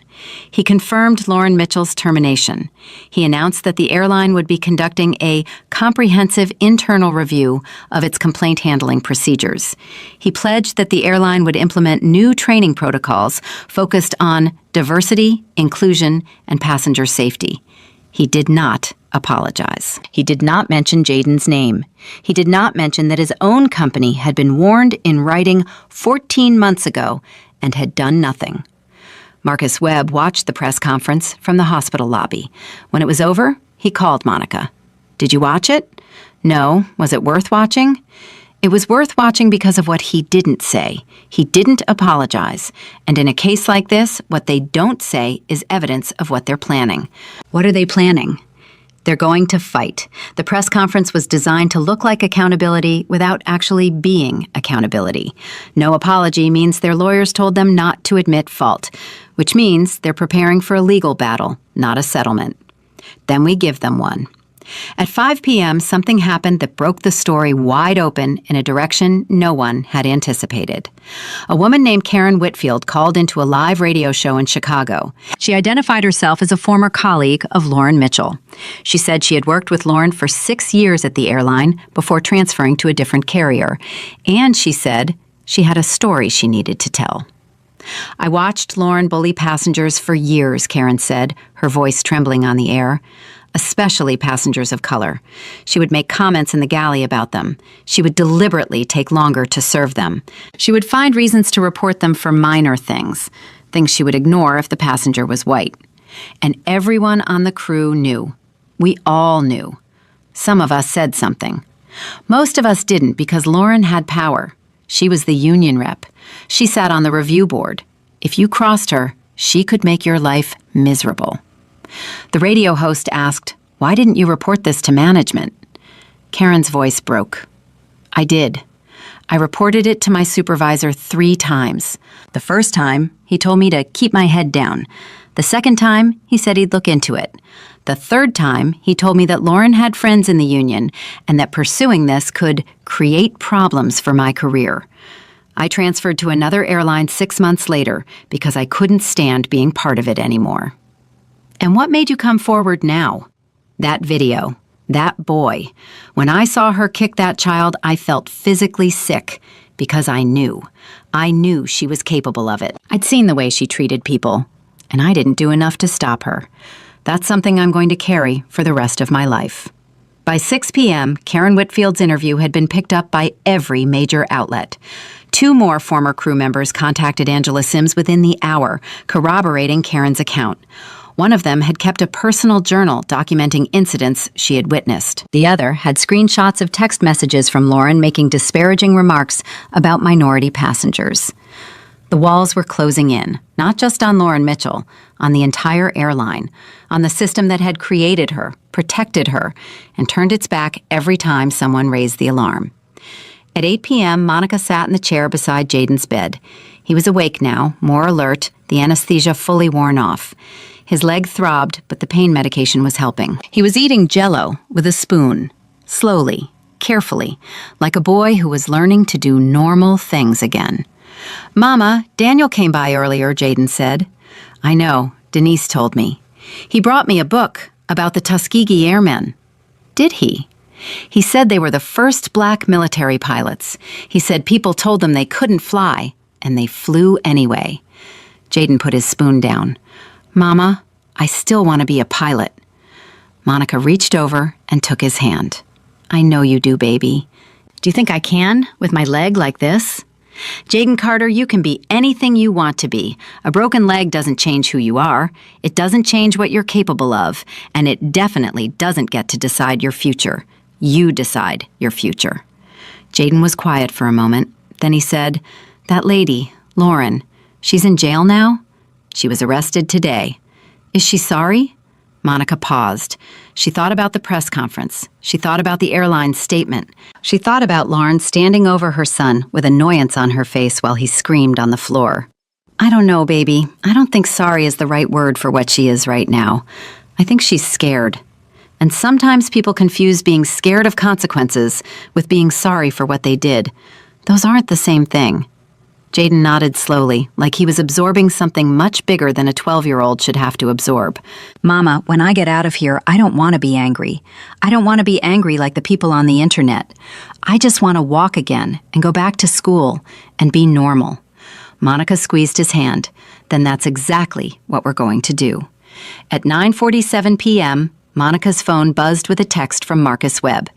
He confirmed Lauren Mitchell's termination. He announced that the airline would be conducting a comprehensive internal review of its complaint handling procedures. He pledged that the airline would implement new training protocols focused on diversity, inclusion, and passenger safety. He did not apologize. He did not mention Jaden's name. He did not mention that his own company had been warned in writing 14 months ago and had done nothing. Marcus Webb watched the press conference from the hospital lobby. When it was over, he called Monica. Did you watch it? No. Was it worth watching? It was worth watching because of what he didn't say. He didn't apologize. And in a case like this, what they don't say is evidence of what they're planning. What are they planning? They're going to fight. The press conference was designed to look like accountability without actually being accountability. No apology means their lawyers told them not to admit fault, which means they're preparing for a legal battle, not a settlement. Then we give them one. At 5 p.m., something happened that broke the story wide open in a direction no one had anticipated. A woman named Karen Whitfield called into a live radio show in Chicago. She identified herself as a former colleague of Lauren Mitchell. She said she had worked with Lauren for 6 years at the airline before transferring to a different carrier. And she said she had a story she needed to tell. "I watched Lauren bully passengers for years," Karen said, her voice trembling on the air. "Especially passengers of color. She would make comments in the galley about them. She would deliberately take longer to serve them. She would find reasons to report them for minor things she would ignore if the passenger was white. And everyone on the crew knew. We all knew. Some of us said something. Most of us didn't because Lauren had power. She was the union rep. She sat on the review board. If you crossed her, she could make your life miserable." The radio host asked, "Why didn't you report this to management?" Karen's voice broke. "I did. I reported it to my supervisor 3 times. The first time, he told me to keep my head down. The second time, he said he'd look into it. The third time, he told me that Lauren had friends in the union and that pursuing this could create problems for my career. I transferred to another airline 6 months later because I couldn't stand being part of it anymore." "And what made you come forward now?" "That video. That boy. When I saw her kick that child, I felt physically sick because I knew. I knew she was capable of it. I'd seen the way she treated people, and I didn't do enough to stop her. That's something I'm going to carry for the rest of my life." By 6 p.m., Karen Whitfield's interview had been picked up by every major outlet. 2 more former crew members contacted Angela Sims within the hour, corroborating Karen's account. One of them had kept a personal journal documenting incidents she had witnessed. The other had screenshots of text messages from Lauren making disparaging remarks about minority passengers. The walls were closing in, not just on Lauren Mitchell, on the entire airline, on the system that had created her, protected her, and turned its back every time someone raised the alarm. At 8 p.m., Monica sat in the chair beside Jaden's bed. He was awake now, more alert, the anesthesia fully worn off. His leg throbbed, but the pain medication was helping. He was eating Jell-O with a spoon, slowly, carefully, like a boy who was learning to do normal things again. "Mama, Daniel came by earlier," Jaden said. "I know, Denise told me. He brought me a book about the Tuskegee Airmen." "Did he?" "He said they were the first black military pilots. He said people told them they couldn't fly, and they flew anyway." Jaden put his spoon down. "Mama, I still want to be a pilot." Monica reached over and took his hand. "I know you do, baby. Do you think I can, with my leg like this?" "Jaden Carter, you can be anything you want to be. A broken leg doesn't change who you are. It doesn't change what you're capable of. And it definitely doesn't get to decide your future. You decide your future." Jaden was quiet for a moment. Then he said, "That lady, Lauren, she's in jail now? She was arrested today. Is she sorry?" Monica paused. She thought about the press conference. She thought about the airline's statement. She thought about Lauren standing over her son with annoyance on her face while he screamed on the floor. "I don't know, baby. I don't think sorry is the right word for what she is right now. I think she's scared. And sometimes people confuse being scared of consequences with being sorry for what they did. Those aren't the same thing." Jaden nodded slowly, like he was absorbing something much bigger than a 12-year-old should have to absorb. "Mama, when I get out of here, I don't want to be angry. I don't want to be angry like the people on the internet. I just want to walk again and go back to school and be normal." Monica squeezed his hand. "Then that's exactly what we're going to do." At 9:47 p.m., Monica's phone buzzed with a text from Marcus Webb.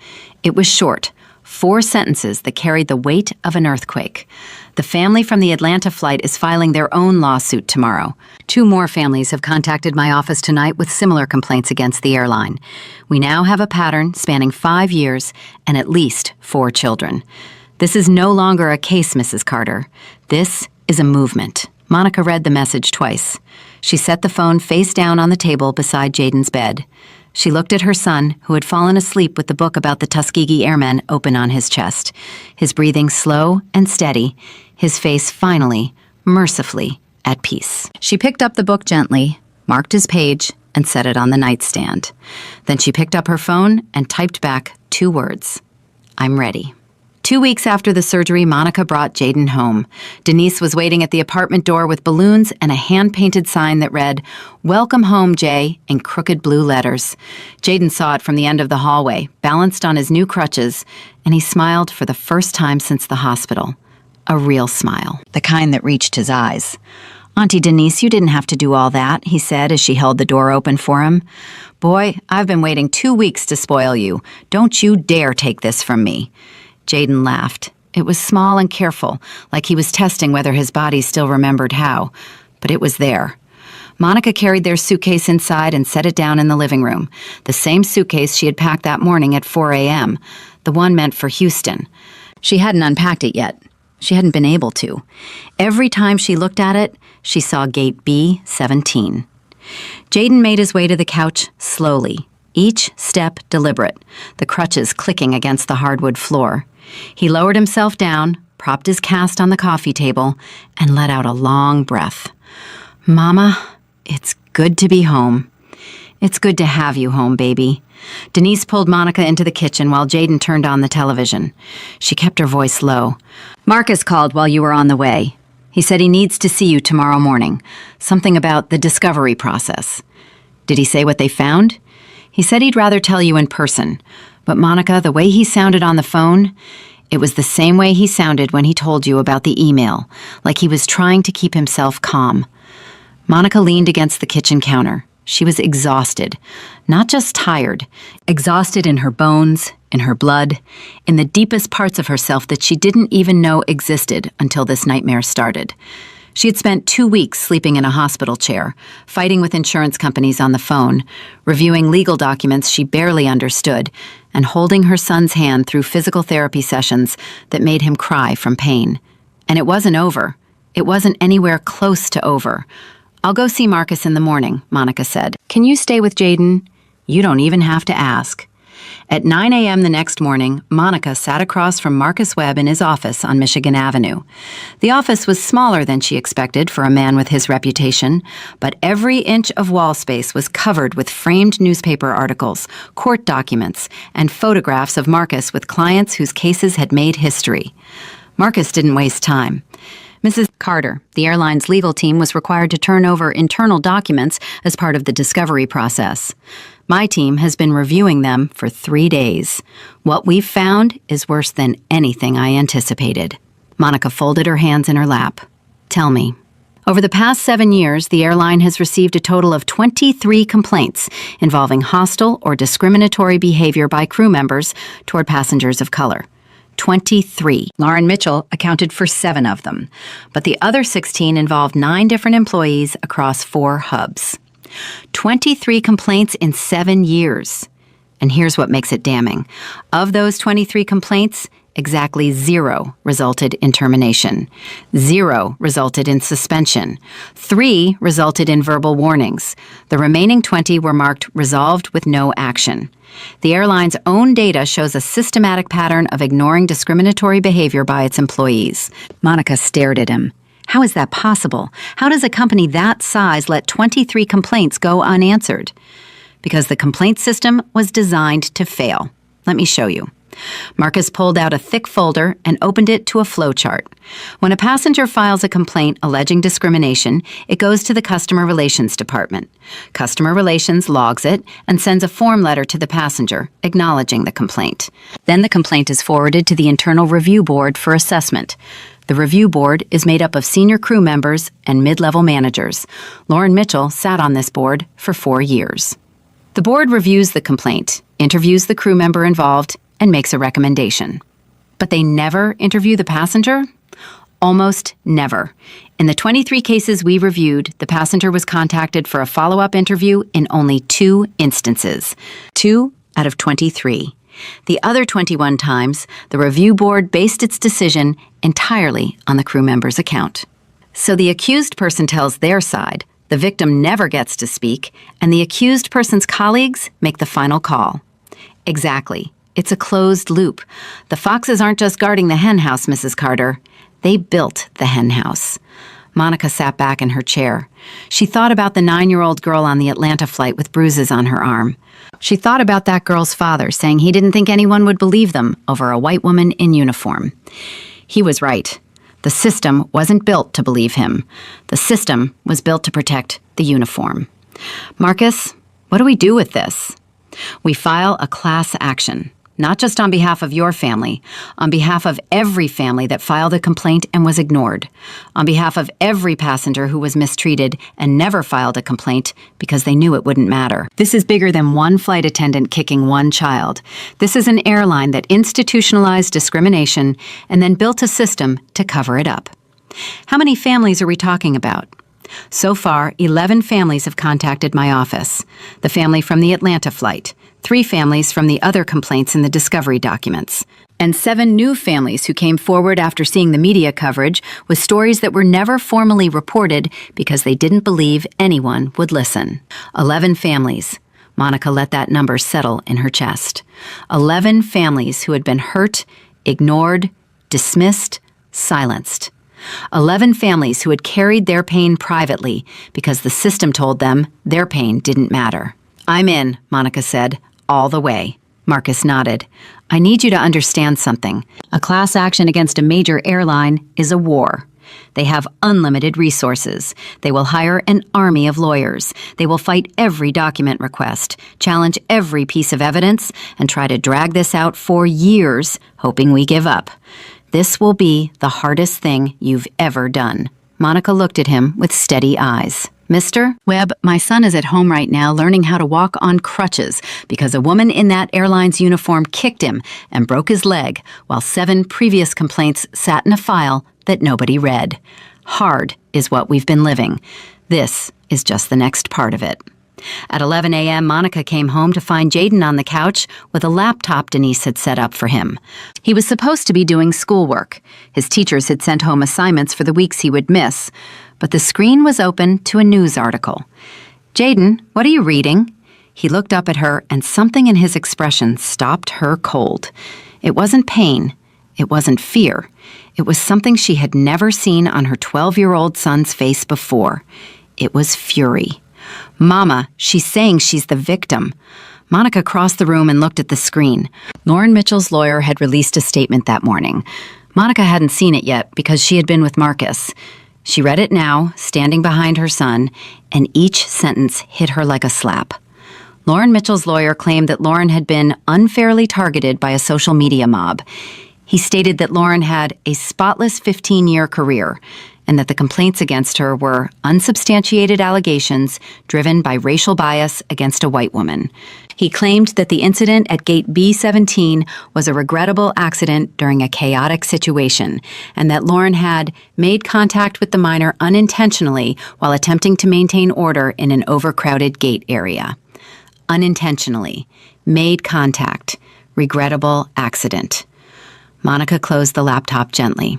It was short, 4 sentences that carried the weight of an earthquake. "The family from the Atlanta flight is filing their own lawsuit tomorrow. 2 more families have contacted my office tonight with similar complaints against the airline. We now have a pattern spanning 5 years and at least 4 children. This is no longer a case, Mrs. Carter. This is a movement." Monica read the message twice. She set the phone face down on the table beside Jaden's bed. She looked at her son, who had fallen asleep with the book about the Tuskegee Airmen open on his chest, his breathing slow and steady, his face finally, mercifully, at peace. She picked up the book gently, marked his page, and set it on the nightstand. Then she picked up her phone and typed back 2 words. I'm ready. 2 weeks after the surgery, Monica brought Jaden home. Denise was waiting at the apartment door with balloons and a hand-painted sign that read, "Welcome home, Jay," in crooked blue letters. Jaden saw it from the end of the hallway, balanced on his new crutches, and he smiled for the first time since the hospital. A real smile, the kind that reached his eyes. "Auntie Denise, you didn't have to do all that," he said as she held the door open for him. "Boy, I've been waiting 2 weeks to spoil you. Don't you dare take this from me." Jaden laughed. It was small and careful, like he was testing whether his body still remembered how. But it was there. Monica carried their suitcase inside and set it down in the living room, the same suitcase she had packed that morning at 4 a.m., the one meant for Houston. She hadn't unpacked it yet. She hadn't been able to. Every time she looked at it, she saw gate B-17. Jaden made his way to the couch slowly, each step deliberate, the crutches clicking against the hardwood floor. He lowered himself down, propped his cast on the coffee table, and let out a long breath. "Mama, it's good to be home. It's good to have you home, baby." Denise pulled Monica into the kitchen while Jaden turned on the television. She kept her voice low. "Marcus called while you were on the way. He said he needs to see you tomorrow morning. Something about the discovery process." "Did he say what they found?" "He said he'd rather tell you in person. But Monica, the way he sounded on the phone, it was the same way he sounded when he told you about the email, like he was trying to keep himself calm." Monica leaned against the kitchen counter. She was exhausted, not just tired, exhausted in her bones, in her blood, in the deepest parts of herself that she didn't even know existed until this nightmare started. She had spent 2 weeks sleeping in a hospital chair, fighting with insurance companies on the phone, reviewing legal documents she barely understood, and holding her son's hand through physical therapy sessions that made him cry from pain. And it wasn't over. It wasn't anywhere close to over. "I'll go see Marcus in the morning," Monica said. "Can you stay with Jaden?" "You don't even have to ask." At 9 a.m. the next morning, Monica sat across from Marcus Webb in his office on Michigan Avenue. The office was smaller than she expected for a man with his reputation, but every inch of wall space was covered with framed newspaper articles, court documents, and photographs of Marcus with clients whose cases had made history. Marcus didn't waste time. Mrs. Carter, the airline's legal team, was required to turn over internal documents as part of the discovery process. My team has been reviewing them for 3 days. What we've found is worse than anything I anticipated. Monica folded her hands in her lap. "Tell me." Over the past 7 years, the airline has received a total of 23 complaints involving hostile or discriminatory behavior by crew members toward passengers of color. 23. Lauren Mitchell accounted for 7 of them, but the other 16 involved 9 different employees across 4 hubs. 23 complaints in 7 years. And here's what makes it damning. Of those 23 complaints, exactly 0 resulted in termination. 0 resulted in suspension. 3 resulted in verbal warnings. The remaining 20 were marked resolved with no action. The airline's own data shows a systematic pattern of ignoring discriminatory behavior by its employees. Monica stared at him. How is that possible? How does a company that size let 23 complaints go unanswered? Because the complaint system was designed to fail. Let me show you. Marcus pulled out a thick folder and opened it to a flowchart. When a passenger files a complaint alleging discrimination, it goes to the Customer Relations Department. Customer Relations logs it and sends a form letter to the passenger acknowledging the complaint. Then the complaint is forwarded to the Internal Review Board for assessment. The review board is made up of senior crew members and mid-level managers. Lauren Mitchell sat on this board for 4 years. The board reviews the complaint, interviews the crew member involved, and makes a recommendation. But they never interview the passenger? Almost never. In the 23 cases we reviewed, the passenger was contacted for a follow-up interview in only 2 instances. 2 out of 23. The other 21 times, the review board based its decision entirely on the crew member's account. So the accused person tells their side, the victim never gets to speak, and the accused person's colleagues make the final call. Exactly. It's a closed loop. The foxes aren't just guarding the hen house, Mrs. Carter. They built the hen house. Monica sat back in her chair. She thought about the 9-year-old girl on the Atlanta flight with bruises on her arm. She thought about that girl's father saying he didn't think anyone would believe them over a white woman in uniform. He was right. The system wasn't built to believe him. The system was built to protect the uniform. Marcus, what do we do with this? We file a class action. Not just on behalf of your family, on behalf of every family that filed a complaint and was ignored, on behalf of every passenger who was mistreated and never filed a complaint because they knew it wouldn't matter. This is bigger than one flight attendant kicking one child. This is an airline that institutionalized discrimination and then built a system to cover it up. How many families are we talking about? So far, 11 families have contacted my office. The family from the Atlanta flight, 3 families from the other complaints in the discovery documents, and 7 new families who came forward after seeing the media coverage with stories that were never formally reported because they didn't believe anyone would listen. 11 families. Monica let that number settle in her chest. 11 families who had been hurt, ignored, dismissed, silenced. 11 families who had carried their pain privately because the system told them their pain didn't matter. I'm in, Monica said, all the way. Marcus nodded. I need you to understand something. A class action against a major airline is a war. They have unlimited resources. They will hire an army of lawyers. They will fight every document request, challenge every piece of evidence, and try to drag this out for years, hoping we give up. This will be the hardest thing you've ever done. Monica looked at him with steady eyes. Mr. Webb, my son is at home right now learning how to walk on crutches because a woman in that airline's uniform kicked him and broke his leg while 7 previous complaints sat in a file that nobody read. Hard is what we've been living. This is just the next part of it. At 11 a.m., Monica came home to find Jaden on the couch with a laptop Denise had set up for him. He was supposed to be doing schoolwork. His teachers had sent home assignments for the weeks he would miss, but the screen was open to a news article. Jaden, what are you reading? He looked up at her, and something in his expression stopped her cold. It wasn't pain. It wasn't fear. It was something she had never seen on her 12-year-old son's face before. It was fury. Mama, she's saying she's the victim. Monica crossed the room and looked at the screen. Lauren Mitchell's lawyer had released a statement that morning. Monica hadn't seen it yet because she had been with Marcus. She read it now, standing behind her son, and each sentence hit her like a slap. Lauren Mitchell's lawyer claimed that Lauren had been unfairly targeted by a social media mob. He stated that Lauren had a spotless 15-year career, and that the complaints against her were unsubstantiated allegations driven by racial bias against a white woman. He claimed that the incident at Gate B-17 was a regrettable accident during a chaotic situation, and that Lauren had made contact with the minor unintentionally while attempting to maintain order in an overcrowded gate area. Unintentionally. Made contact. Regrettable accident. Monica closed the laptop gently.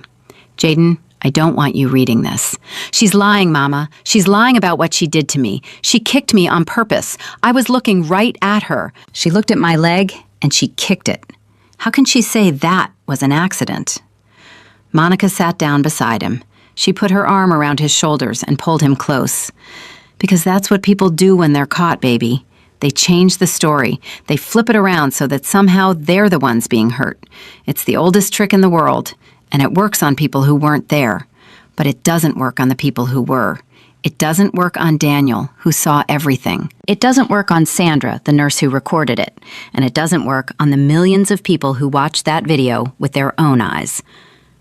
Jaden, I don't want you reading this. She's lying, Mama. She's lying about what she did to me. She kicked me on purpose. I was looking right at her. She looked at my leg, and she kicked it. How can she say that was an accident? Monica sat down beside him. She put her arm around his shoulders and pulled him close. Because that's what people do when they're caught, baby. They change the story. They flip it around so that somehow they're the ones being hurt. It's the oldest trick in the world. And it works on people who weren't there. But it doesn't work on the people who were. It doesn't work on Daniel, who saw everything. It doesn't work on Sandra, the nurse who recorded it. And it doesn't work on the millions of people who watched that video with their own eyes.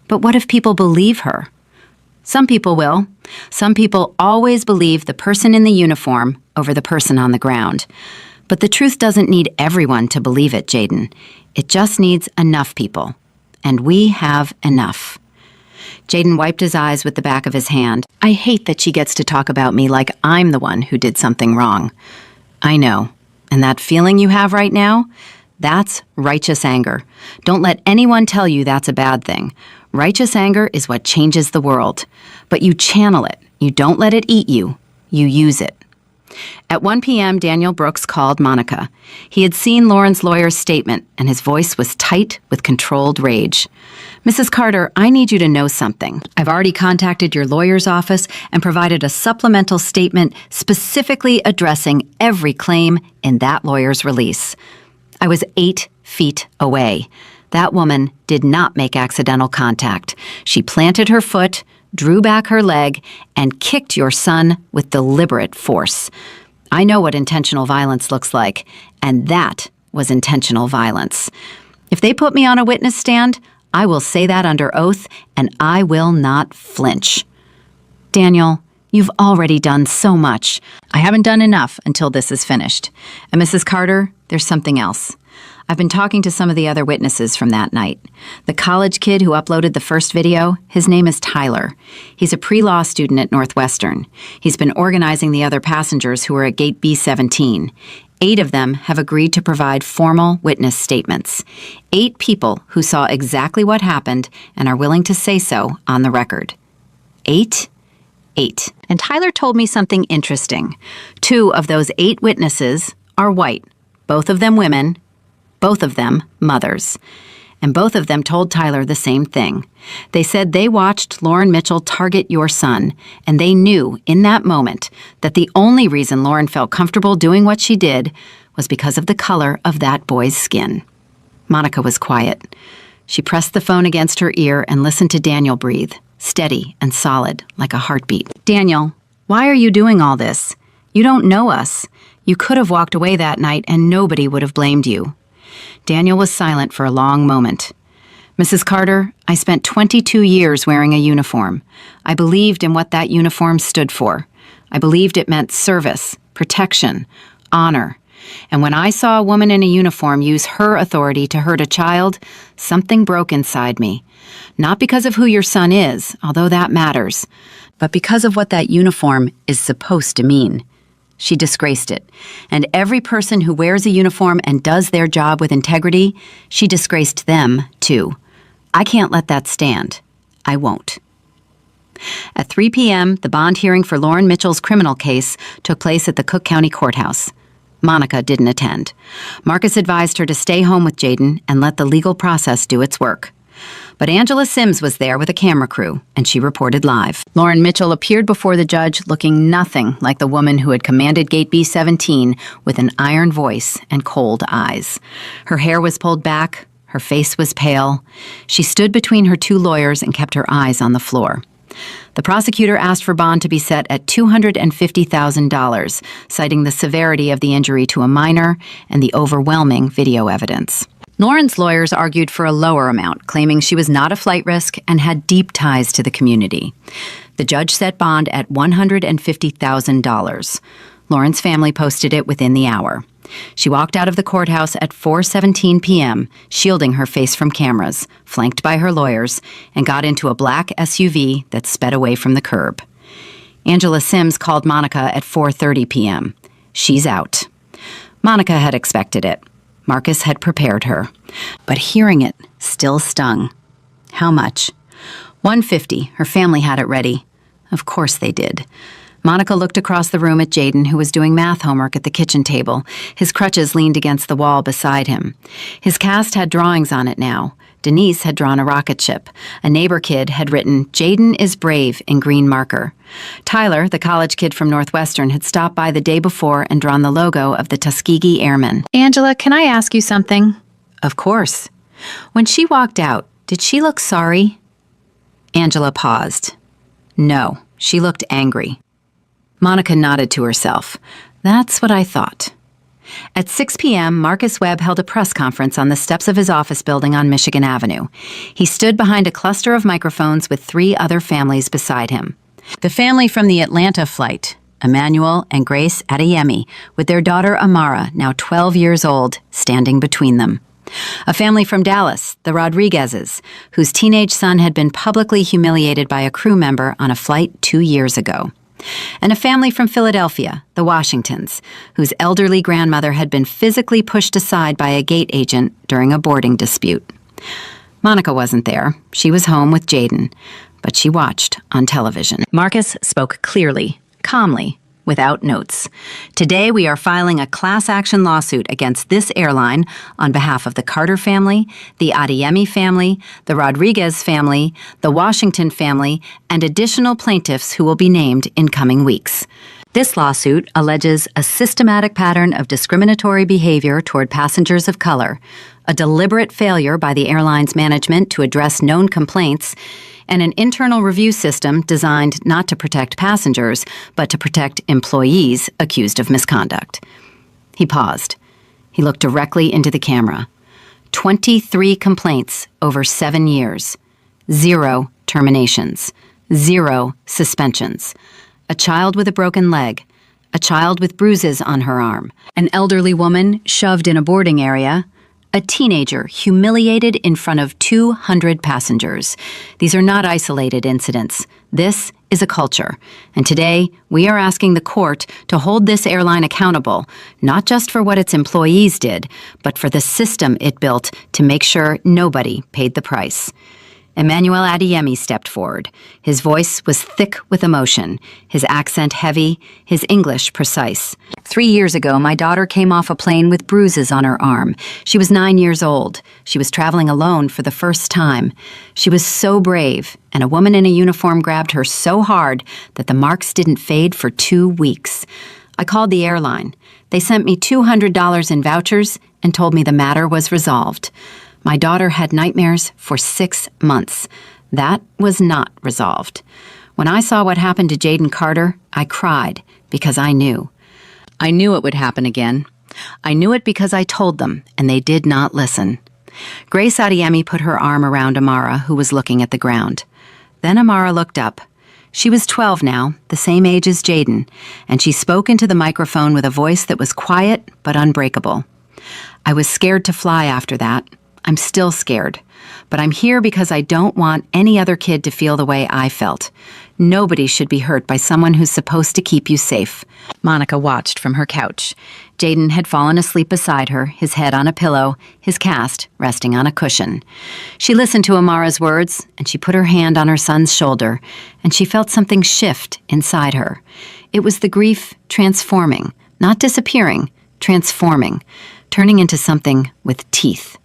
But what if people believe her? Some people will. Some people always believe the person in the uniform over the person on the ground. But the truth doesn't need everyone to believe it, Jaden. It just needs enough people. And we have enough. Jaden wiped his eyes with the back of his hand. I hate that she gets to talk about me like I'm the one who did something wrong. I know. And that feeling you have right now? That's righteous anger. Don't let anyone tell you that's a bad thing. Righteous anger is what changes the world. But you channel it. You don't let it eat you. You use it. At 1 p.m., Daniel Brooks called Monica. He had seen Lauren's lawyer's statement, and his voice was tight with controlled rage. Mrs. Carter, I need you to know something. I've already contacted your lawyer's office and provided a supplemental statement specifically addressing every claim in that lawyer's release. I was 8 feet away. That woman did not make accidental contact. She planted her foot, drew back her leg, and kicked your son with deliberate force. I know what intentional violence looks like, and that was intentional violence. If they put me on a witness stand, I will say that under oath, and I will not flinch. Daniel, you've already done so much. I haven't done enough until this is finished. And Mrs. Carter, there's something else. I've been talking to some of the other witnesses from that night. The college kid who uploaded the first video, his name is Tyler. He's a pre-law student at Northwestern. He's been organizing the other passengers who were at gate B17. 8 of them have agreed to provide formal witness statements. 8 people who saw exactly what happened and are willing to say so on the record. 8? 8. And Tyler told me something interesting. 2 of those 8 witnesses are white, both of them women, both of them mothers. And both of them told Tyler the same thing. They said they watched Lauren Mitchell target your son, and they knew in that moment that the only reason Lauren felt comfortable doing what she did was because of the color of that boy's skin. Monica was quiet. She pressed the phone against her ear and listened to Daniel breathe, steady and solid, like a heartbeat. Daniel, why are you doing all this? You don't know us. You could have walked away that night and nobody would have blamed you. Daniel was silent for a long moment. Mrs. Carter, I spent 22 years wearing a uniform. I believed in what that uniform stood for. I believed it meant service, protection, honor. And when I saw a woman in a uniform use her authority to hurt a child, something broke inside me. Not because of who your son is, although that matters, but because of what that uniform is supposed to mean. She disgraced it. And every person who wears a uniform and does their job with integrity, she disgraced them, too. I can't let that stand. I won't. At 3 p.m., the bond hearing for Lauren Mitchell's criminal case took place at the Cook County Courthouse. Monica didn't attend. Marcus advised her to stay home with Jaden and let the legal process do its work. But Angela Sims was there with a camera crew, and she reported live. Lauren Mitchell appeared before the judge looking nothing like the woman who had commanded Gate B17 with an iron voice and cold eyes. Her hair was pulled back, her face was pale. She stood between her 2 lawyers and kept her eyes on the floor. The prosecutor asked for bond to be set at $250,000, citing the severity of the injury to a minor and the overwhelming video evidence. Lauren's lawyers argued for a lower amount, claiming she was not a flight risk and had deep ties to the community. The judge set bond at $150,000. Lauren's family posted it within the hour. She walked out of the courthouse at 4:17 p.m., shielding her face from cameras, flanked by her lawyers, and got into a black SUV that sped away from the curb. Angela Sims called Monica at 4:30 p.m. She's out. Monica had expected it. Marcus had prepared her. But hearing it still stung. How much? $150. Her family had it ready. Of course they did. Monica looked across the room at Jaden, who was doing math homework at the kitchen table. His crutches leaned against the wall beside him. His cast had drawings on it now. Denise had drawn a rocket ship. A neighbor kid had written, "Jaden is brave," in green marker. Tyler, the college kid from Northwestern, had stopped by the day before and drawn the logo of the Tuskegee Airmen. "Angela, can I ask you something?" "Of course." When she walked out, did she look sorry? Angela paused. No, she looked angry. Monica nodded to herself. That's what I thought. At 6 p.m., Marcus Webb held a press conference on the steps of his office building on Michigan Avenue. He stood behind a cluster of microphones with 3 other families beside him. The family from the Atlanta flight, Emmanuel and Grace Adeyemi, with their daughter Amara, now 12 years old, standing between them. A family from Dallas, the Rodriguezes, whose teenage son had been publicly humiliated by a crew member on a flight 2 years ago. And a family from Philadelphia, the Washingtons, whose elderly grandmother had been physically pushed aside by a gate agent during a boarding dispute. Monica wasn't there. She was home with Jaden, but she watched on television. Marcus spoke clearly, calmly, without notes. Today, we are filing a class action lawsuit against this airline on behalf of the Carter family, the Adeyemi family, the Rodriguez family, the Washington family, and additional plaintiffs who will be named in coming weeks. This lawsuit alleges a systematic pattern of discriminatory behavior toward passengers of color, a deliberate failure by the airline's management to address known complaints, and an internal review system designed not to protect passengers, but to protect employees accused of misconduct. He paused. He looked directly into the camera. 23 complaints over 7 years. 0 terminations. 0 suspensions. A child with a broken leg. A child with bruises on her arm. An elderly woman shoved in a boarding area. A teenager humiliated in front of 200 passengers. These are not isolated incidents. This is a culture. And today, we are asking the court to hold this airline accountable, not just for what its employees did, but for the system it built to make sure nobody paid the price. Emmanuel Adeyemi stepped forward. His voice was thick with emotion, his accent heavy, his English precise. 3 years ago, my daughter came off a plane with bruises on her arm. She was 9 years old. She was traveling alone for the first time. She was so brave, and a woman in a uniform grabbed her so hard that the marks didn't fade for 2 weeks. I called the airline. They sent me $200 in vouchers and told me the matter was resolved. My daughter had nightmares for 6 months. That was not resolved. When I saw what happened to Jaden Carter, I cried because I knew. I knew it would happen again. I knew it because I told them, and they did not listen. Grace Adeyemi put her arm around Amara, who was looking at the ground. Then Amara looked up. She was 12 now, the same age as Jaden, and she spoke into the microphone with a voice that was quiet but unbreakable. I was scared to fly after that. I'm still scared, but I'm here because I don't want any other kid to feel the way I felt. Nobody should be hurt by someone who's supposed to keep you safe. Monica watched from her couch. Jaden had fallen asleep beside her, his head on a pillow, his cast resting on a cushion. She listened to Amara's words, and she put her hand on her son's shoulder, and she felt something shift inside her. It was the grief transforming, not disappearing, transforming, turning into something with teeth.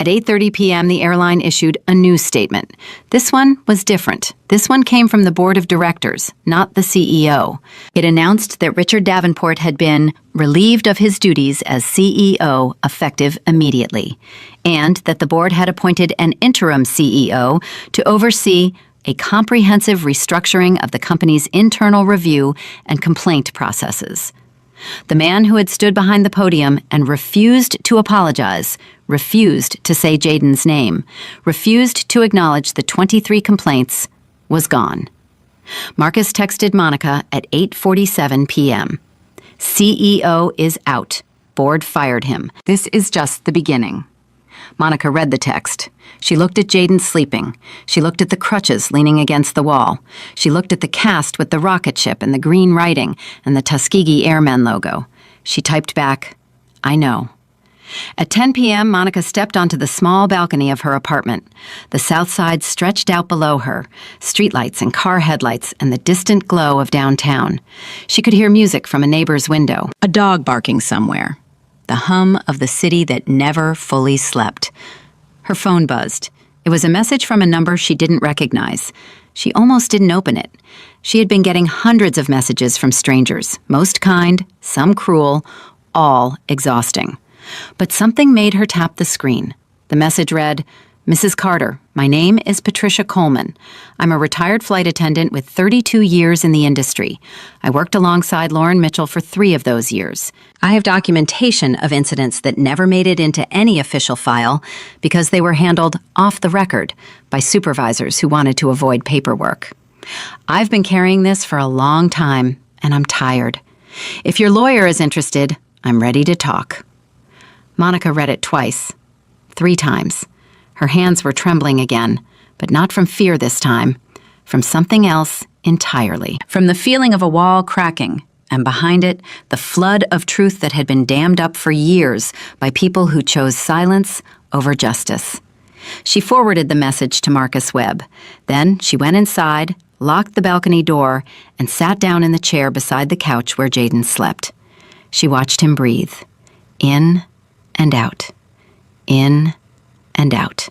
At 8:30 p.m., the airline issued a news statement. This one was different. This one came from the board of directors, not the CEO. It announced that Richard Davenport had been relieved of his duties as CEO effective immediately, and that the board had appointed an interim CEO to oversee a comprehensive restructuring of the company's internal review and complaint processes. The man who had stood behind the podium and refused to apologize, refused to say Jaden's name, refused to acknowledge the 23 complaints, was gone. Marcus texted Monica at 8:47 p.m. CEO is out. Board fired him. This is just the beginning. Monica read the text. She looked at Jaden sleeping. She looked at the crutches leaning against the wall. She looked at the cast with the rocket ship and the green writing and the Tuskegee Airmen logo. She typed back, I know. At 10 p.m., Monica stepped onto the small balcony of her apartment. The south side stretched out below her, streetlights and car headlights and the distant glow of downtown. She could hear music from a neighbor's window, a dog barking somewhere. The hum of the city that never fully slept. Her phone buzzed. It was a message from a number she didn't recognize. She almost didn't open it. She had been getting hundreds of messages from strangers, most kind, some cruel, all exhausting. But something made her tap the screen. The message read, Mrs. Carter, my name is Patricia Coleman. I'm a retired flight attendant with 32 years in the industry. I worked alongside Lauren Mitchell for 3 of those years. I have documentation of incidents that never made it into any official file because they were handled off the record by supervisors who wanted to avoid paperwork. I've been carrying this for a long time, and I'm tired. If your lawyer is interested, I'm ready to talk. Monica read it twice, 3 times. Her hands were trembling again, but not from fear this time, from something else entirely. From the feeling of a wall cracking, and behind it, the flood of truth that had been dammed up for years by people who chose silence over justice. She forwarded the message to Marcus Webb. Then she went inside, locked the balcony door, and sat down in the chair beside the couch where Jaden slept. She watched him breathe. In and out. In and out.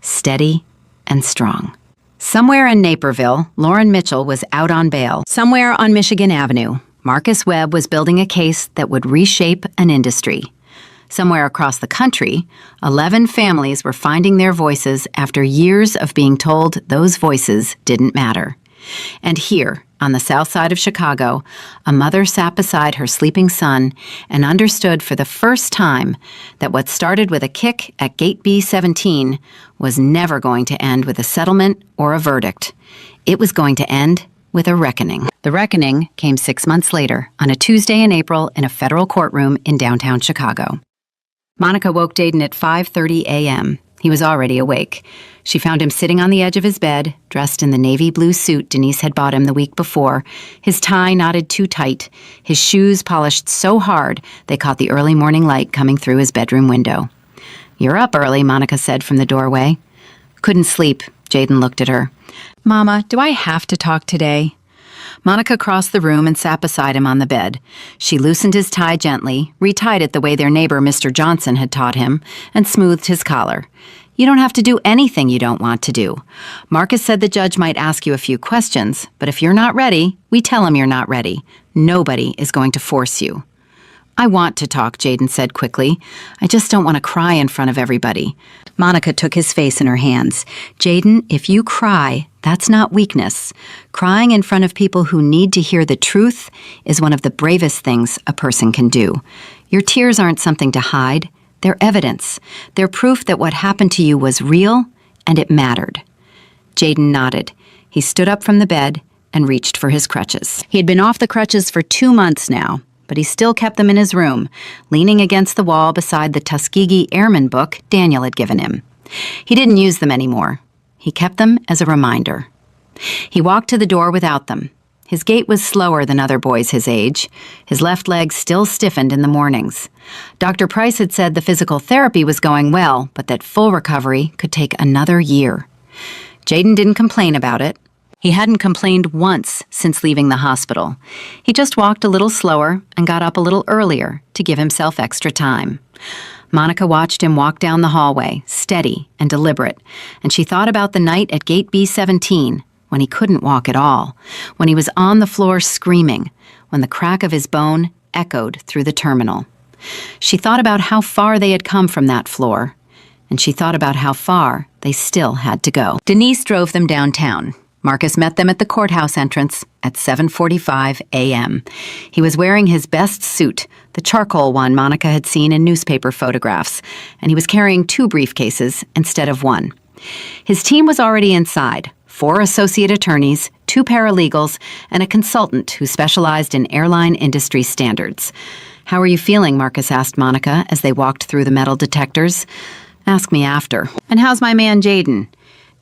Steady and strong. Somewhere in Naperville, Lauren Mitchell was out on bail. Somewhere on Michigan Avenue, Marcus Webb was building a case that would reshape an industry. Somewhere across the country, 11 families were finding their voices after years of being told those voices didn't matter. And here, on the south side of Chicago, a mother sat beside her sleeping son and understood for the first time that what started with a kick at Gate B-17 was never going to end with a settlement or a verdict. It was going to end with a reckoning. The reckoning came 6 months later, on a Tuesday in April in a federal courtroom in downtown Chicago. Monica woke Jaden at 5:30 a.m. He was already awake. She found him sitting on the edge of his bed, dressed in the navy blue suit Denise had bought him the week before, his tie knotted too tight, his shoes polished so hard they caught the early morning light coming through his bedroom window. "You're up early," Monica said from the doorway. "Couldn't sleep." Jaden looked at her. "Mama, do I have to talk today?" Monica crossed the room and sat beside him on the bed. She loosened his tie gently, retied it the way their neighbor Mr. Johnson had taught him, and smoothed his collar. "You don't have to do anything you don't want to do. Marcus said the judge might ask you a few questions, but if you're not ready, we tell him you're not ready. Nobody is going to force you." "I want to talk," Jaden said quickly. "I just don't want to cry in front of everybody." Monica took his face in her hands. "Jaden, if you cry, that's not weakness. Crying in front of people who need to hear the truth is one of the bravest things a person can do. Your tears aren't something to hide. They're evidence. They're proof that what happened to you was real and it mattered." Jaden nodded. He stood up from the bed and reached for his crutches. He had been off the crutches for 2 months now, but he still kept them in his room, leaning against the wall beside the Tuskegee Airman book Daniel had given him. He didn't use them anymore. He kept them as a reminder. He walked to the door without them. His gait was slower than other boys his age. His left leg still stiffened in the mornings. Dr. Price had said the physical therapy was going well, but that full recovery could take another year. Jaden didn't complain about it. He hadn't complained once since leaving the hospital. He just walked a little slower and got up a little earlier to give himself extra time. Monica watched him walk down the hallway, steady and deliberate, and she thought about the night at Gate B-17, when he couldn't walk at all, when he was on the floor screaming, when the crack of his bone echoed through the terminal. She thought about how far they had come from that floor, and she thought about how far they still had to go. Denise drove them downtown. Marcus met them at the courthouse entrance at 7:45 a.m. He was wearing his best suit, the charcoal one Monica had seen in newspaper photographs, and he was carrying 2 briefcases instead of 1. His team was already inside, 4 associate attorneys, 2 paralegals, and a consultant who specialized in airline industry standards. "How are you feeling?" Marcus asked Monica as they walked through the metal detectors. "Ask me after." "And how's my man Jaden?"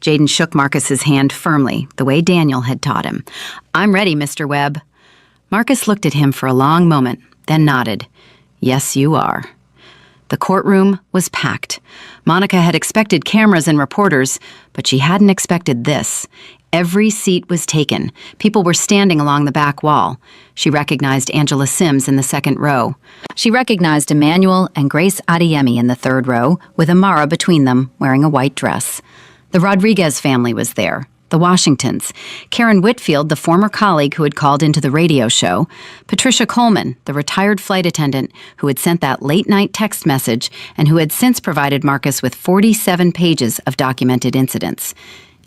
Jaden shook Marcus's hand firmly, the way Daniel had taught him. "I'm ready, Mr. Webb." Marcus looked at him for a long moment, then nodded. "Yes, you are." The courtroom was packed. Monica had expected cameras and reporters, but she hadn't expected this. Every seat was taken. People were standing along the back wall. She recognized Angela Sims in the second row. She recognized Emmanuel and Grace Adeyemi in the third row, with Amara between them, wearing a white dress. The Rodriguez family was there, the Washingtons, Karen Whitfield, the former colleague who had called into the radio show, Patricia Coleman, the retired flight attendant who had sent that late-night text message and who had since provided Marcus with 47 pages of documented incidents,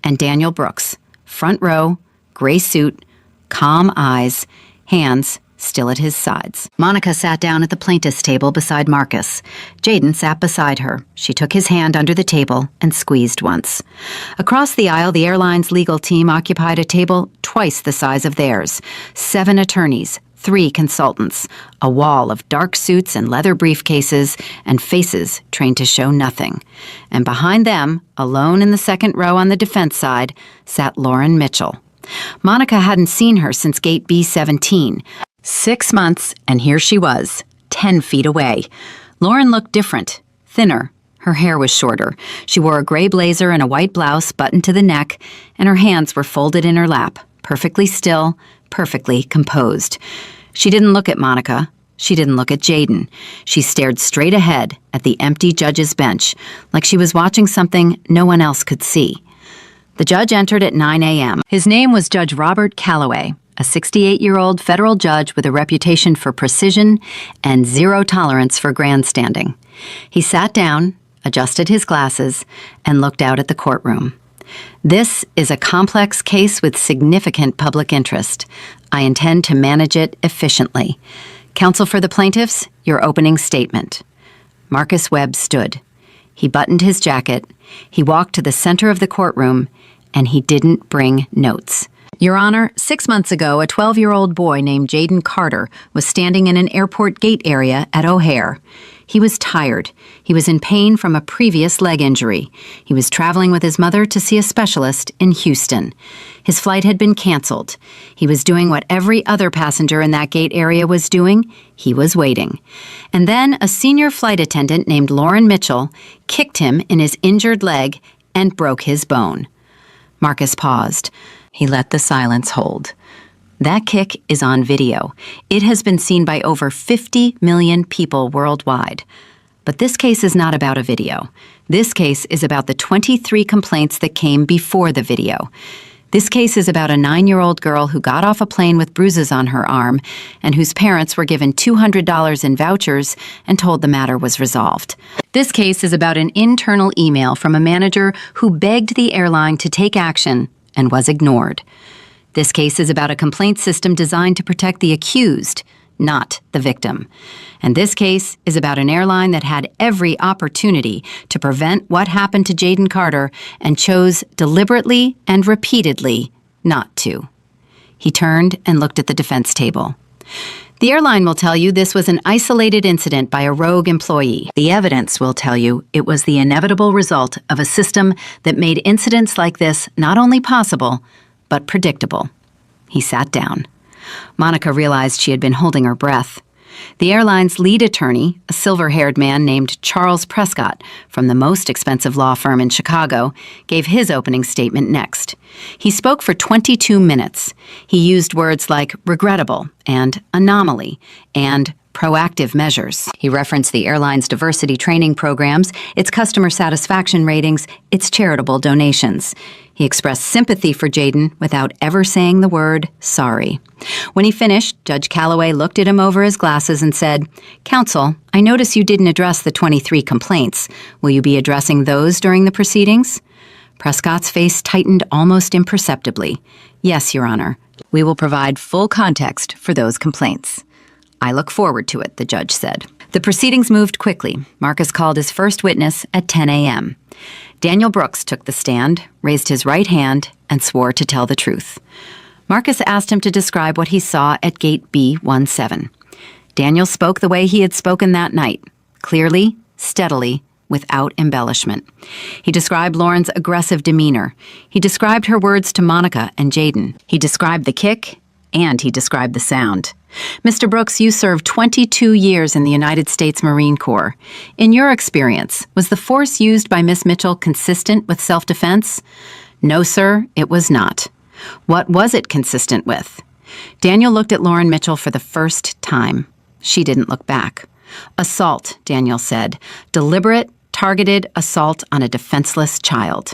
and Daniel Brooks, front row, gray suit, calm eyes, hands still at his sides. Monica sat down at the plaintiff's table beside Marcus. Jaden sat beside her. She took his hand under the table and squeezed once. Across the aisle, the airline's legal team occupied a table twice the size of theirs. 7 attorneys, 3 consultants, a wall of dark suits and leather briefcases, and faces trained to show nothing. And behind them, alone in the second row on the defense side, sat Lauren Mitchell. Monica hadn't seen her since Gate B-17. 6 months, and here she was, 10 feet away. Lauren looked different, thinner. Her hair was shorter. She wore a gray blazer and a white blouse buttoned to the neck, and her hands were folded in her lap, perfectly still, perfectly composed. She didn't look at Monica. She didn't look at Jayden. She stared straight ahead at the empty judge's bench, like she was watching something no one else could see. The judge entered at 9 a.m. His name was Judge Robert Calloway, a 68-year-old federal judge with a reputation for precision and zero tolerance for grandstanding. He sat down, adjusted his glasses, and looked out at the courtroom. This is a complex case with significant public interest. I intend to manage it efficiently. Counsel for the plaintiffs, your opening statement. Marcus Webb stood. He buttoned his jacket. He walked to the center of the courtroom, and he didn't bring notes. Your Honor, 6 months ago, a 12-year-old boy named Jayden Carter was standing in an airport gate area at O'Hare. He was tired. He was in pain from a previous leg injury. He was traveling with his mother to see a specialist in Houston. His flight had been canceled. He was doing what every other passenger in that gate area was doing. He was waiting. And then a senior flight attendant named Lauren Mitchell kicked him in his injured leg and broke his bone. Marcus paused. He let the silence hold. That kick is on video. It has been seen by over 50 million people worldwide. But this case is not about a video. This case is about the 23 complaints that came before the video. This case is about a 9-year-old girl who got off a plane with bruises on her arm and whose parents were given $200 in vouchers and told the matter was resolved. This case is about an internal email from a manager who begged the airline to take action and was ignored. This case is about a complaint system designed to protect the accused, not the victim. And this case is about an airline that had every opportunity to prevent what happened to Jayden Carter and chose deliberately and repeatedly not to. He turned and looked at the defense table. The airline will tell you this was an isolated incident by a rogue employee. The evidence will tell you it was the inevitable result of a system that made incidents like this not only possible, but predictable. He sat down. Monica realized she had been holding her breath. The airline's lead attorney, a silver-haired man named Charles Prescott from the most expensive law firm in Chicago, gave his opening statement next. He spoke for 22 minutes. He used words like regrettable and anomaly and proactive measures. He referenced the airline's diversity training programs, its customer satisfaction ratings, its charitable donations. He expressed sympathy for Jayden without ever saying the word sorry. When he finished, Judge Calloway looked at him over his glasses and said, "Counsel, I notice you didn't address the 23 complaints. Will you be addressing those during the proceedings?" Prescott's face tightened almost imperceptibly. "Yes, Your Honor. We will provide full context for those complaints." "I look forward to it," the judge said. The proceedings moved quickly. Marcus called his first witness at 10 a.m. Daniel Brooks took the stand, raised his right hand, and swore to tell the truth. Marcus asked him to describe what he saw at gate B17. Daniel spoke the way he had spoken that night, clearly, steadily, without embellishment. He described Lauren's aggressive demeanor. He described her words to Monica and Jayden. He described the kick, and he described the sound. Mr. Brooks, you served 22 years in the United States Marine Corps. In your experience, was the force used by Miss Mitchell consistent with self-defense? No, sir, it was not. What was it consistent with? Daniel looked at Lauren Mitchell for the first time. She didn't look back. Assault, Daniel said. Deliberate, targeted assault on a defenseless child.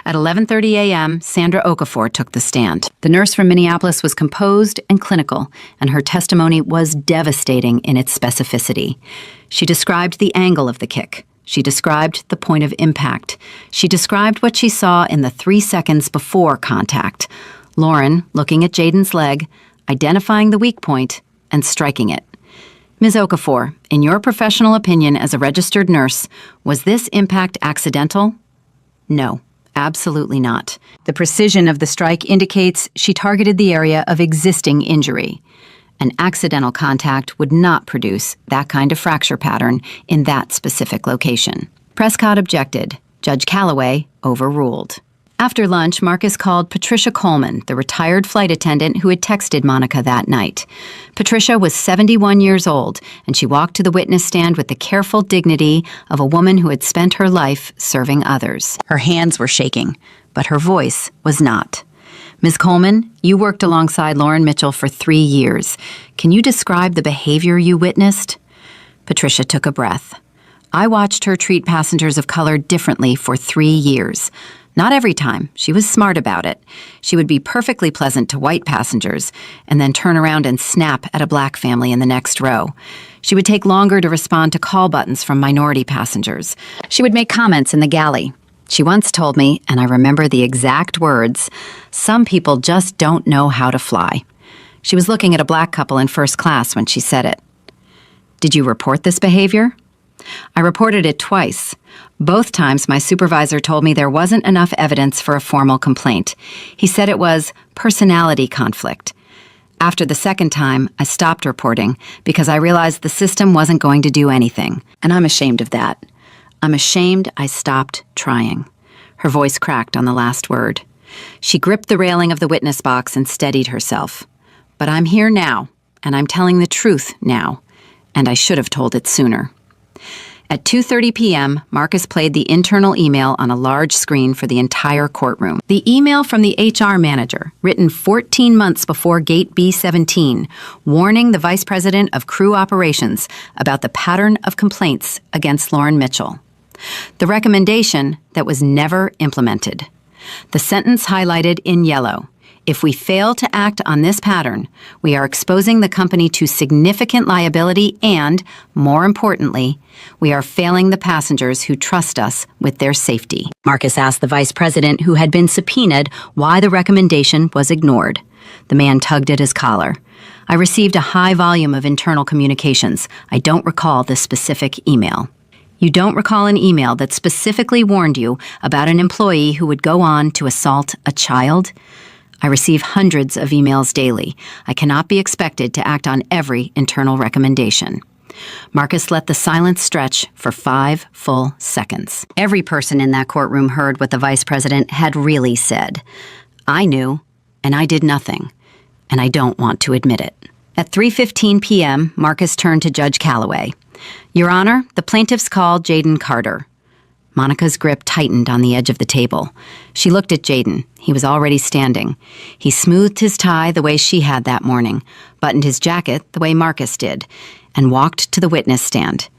At 11:30 a.m., Sandra Okafor took the stand. The nurse from Minneapolis was composed and clinical, and her testimony was devastating in its specificity. She described the angle of the kick. She described the point of impact. She described what she saw in the 3 seconds before contact. Lauren, looking at Jayden's leg, identifying the weak point, and striking it. Ms. Okafor, in your professional opinion as a registered nurse, was this impact accidental? No. Absolutely not. The precision of the strike indicates she targeted the area of existing injury. An accidental contact would not produce that kind of fracture pattern in that specific location. Prescott objected. Judge Calloway overruled. After lunch, Marcus called Patricia Coleman, the retired flight attendant who had texted Monica that night. Patricia was 71 years old, and she walked to the witness stand with the careful dignity of a woman who had spent her life serving others. Her hands were shaking, but her voice was not. Ms. Coleman, you worked alongside Lauren Mitchell for 3 years. Can you describe the behavior you witnessed? Patricia took a breath. I watched her treat passengers of color differently for 3 years. Not every time. She was smart about it. She would be perfectly pleasant to white passengers and then turn around and snap at a black family in the next row. She would take longer to respond to call buttons from minority passengers. She would make comments in the galley. She once told me, and I remember the exact words, "Some people just don't know how to fly." She was looking at a black couple in first class when she said it. Did you report this behavior? I reported it twice. Both times my supervisor told me there wasn't enough evidence for a formal complaint. He said it was personality conflict. After the second time, I stopped reporting because I realized the system wasn't going to do anything, and I'm ashamed of that. I'm ashamed I stopped trying. Her voice cracked on the last word. She gripped the railing of the witness box and steadied herself. But I'm here now, and I'm telling the truth now, and I should have told it sooner. At 2:30 p.m., Marcus played the internal email on a large screen for the entire courtroom. The email from the HR manager, written 14 months before Gate B-17, warning the Vice President of Crew Operations about the pattern of complaints against Lauren Mitchell. The recommendation that was never implemented. The sentence highlighted in yellow. If we fail to act on this pattern, we are exposing the company to significant liability and, more importantly, we are failing the passengers who trust us with their safety. Marcus asked the vice president, who had been subpoenaed, why the recommendation was ignored. The man tugged at his collar. I received a high volume of internal communications. I don't recall the specific email. You don't recall an email that specifically warned you about an employee who would go on to assault a child? I receive hundreds of emails daily. I cannot be expected to act on every internal recommendation. Marcus let the silence stretch for 5 full seconds. Every person in that courtroom heard what the vice president had really said. I knew, and I did nothing, and I don't want to admit it. At 3:15 p.m., Marcus turned to Judge Calloway. Your Honor, the plaintiffs called Jaden Carter. Monica's grip tightened on the edge of the table. She looked at Jaden. He was already standing. He smoothed his tie the way she had that morning, buttoned his jacket the way Marcus did, and walked to the witness stand.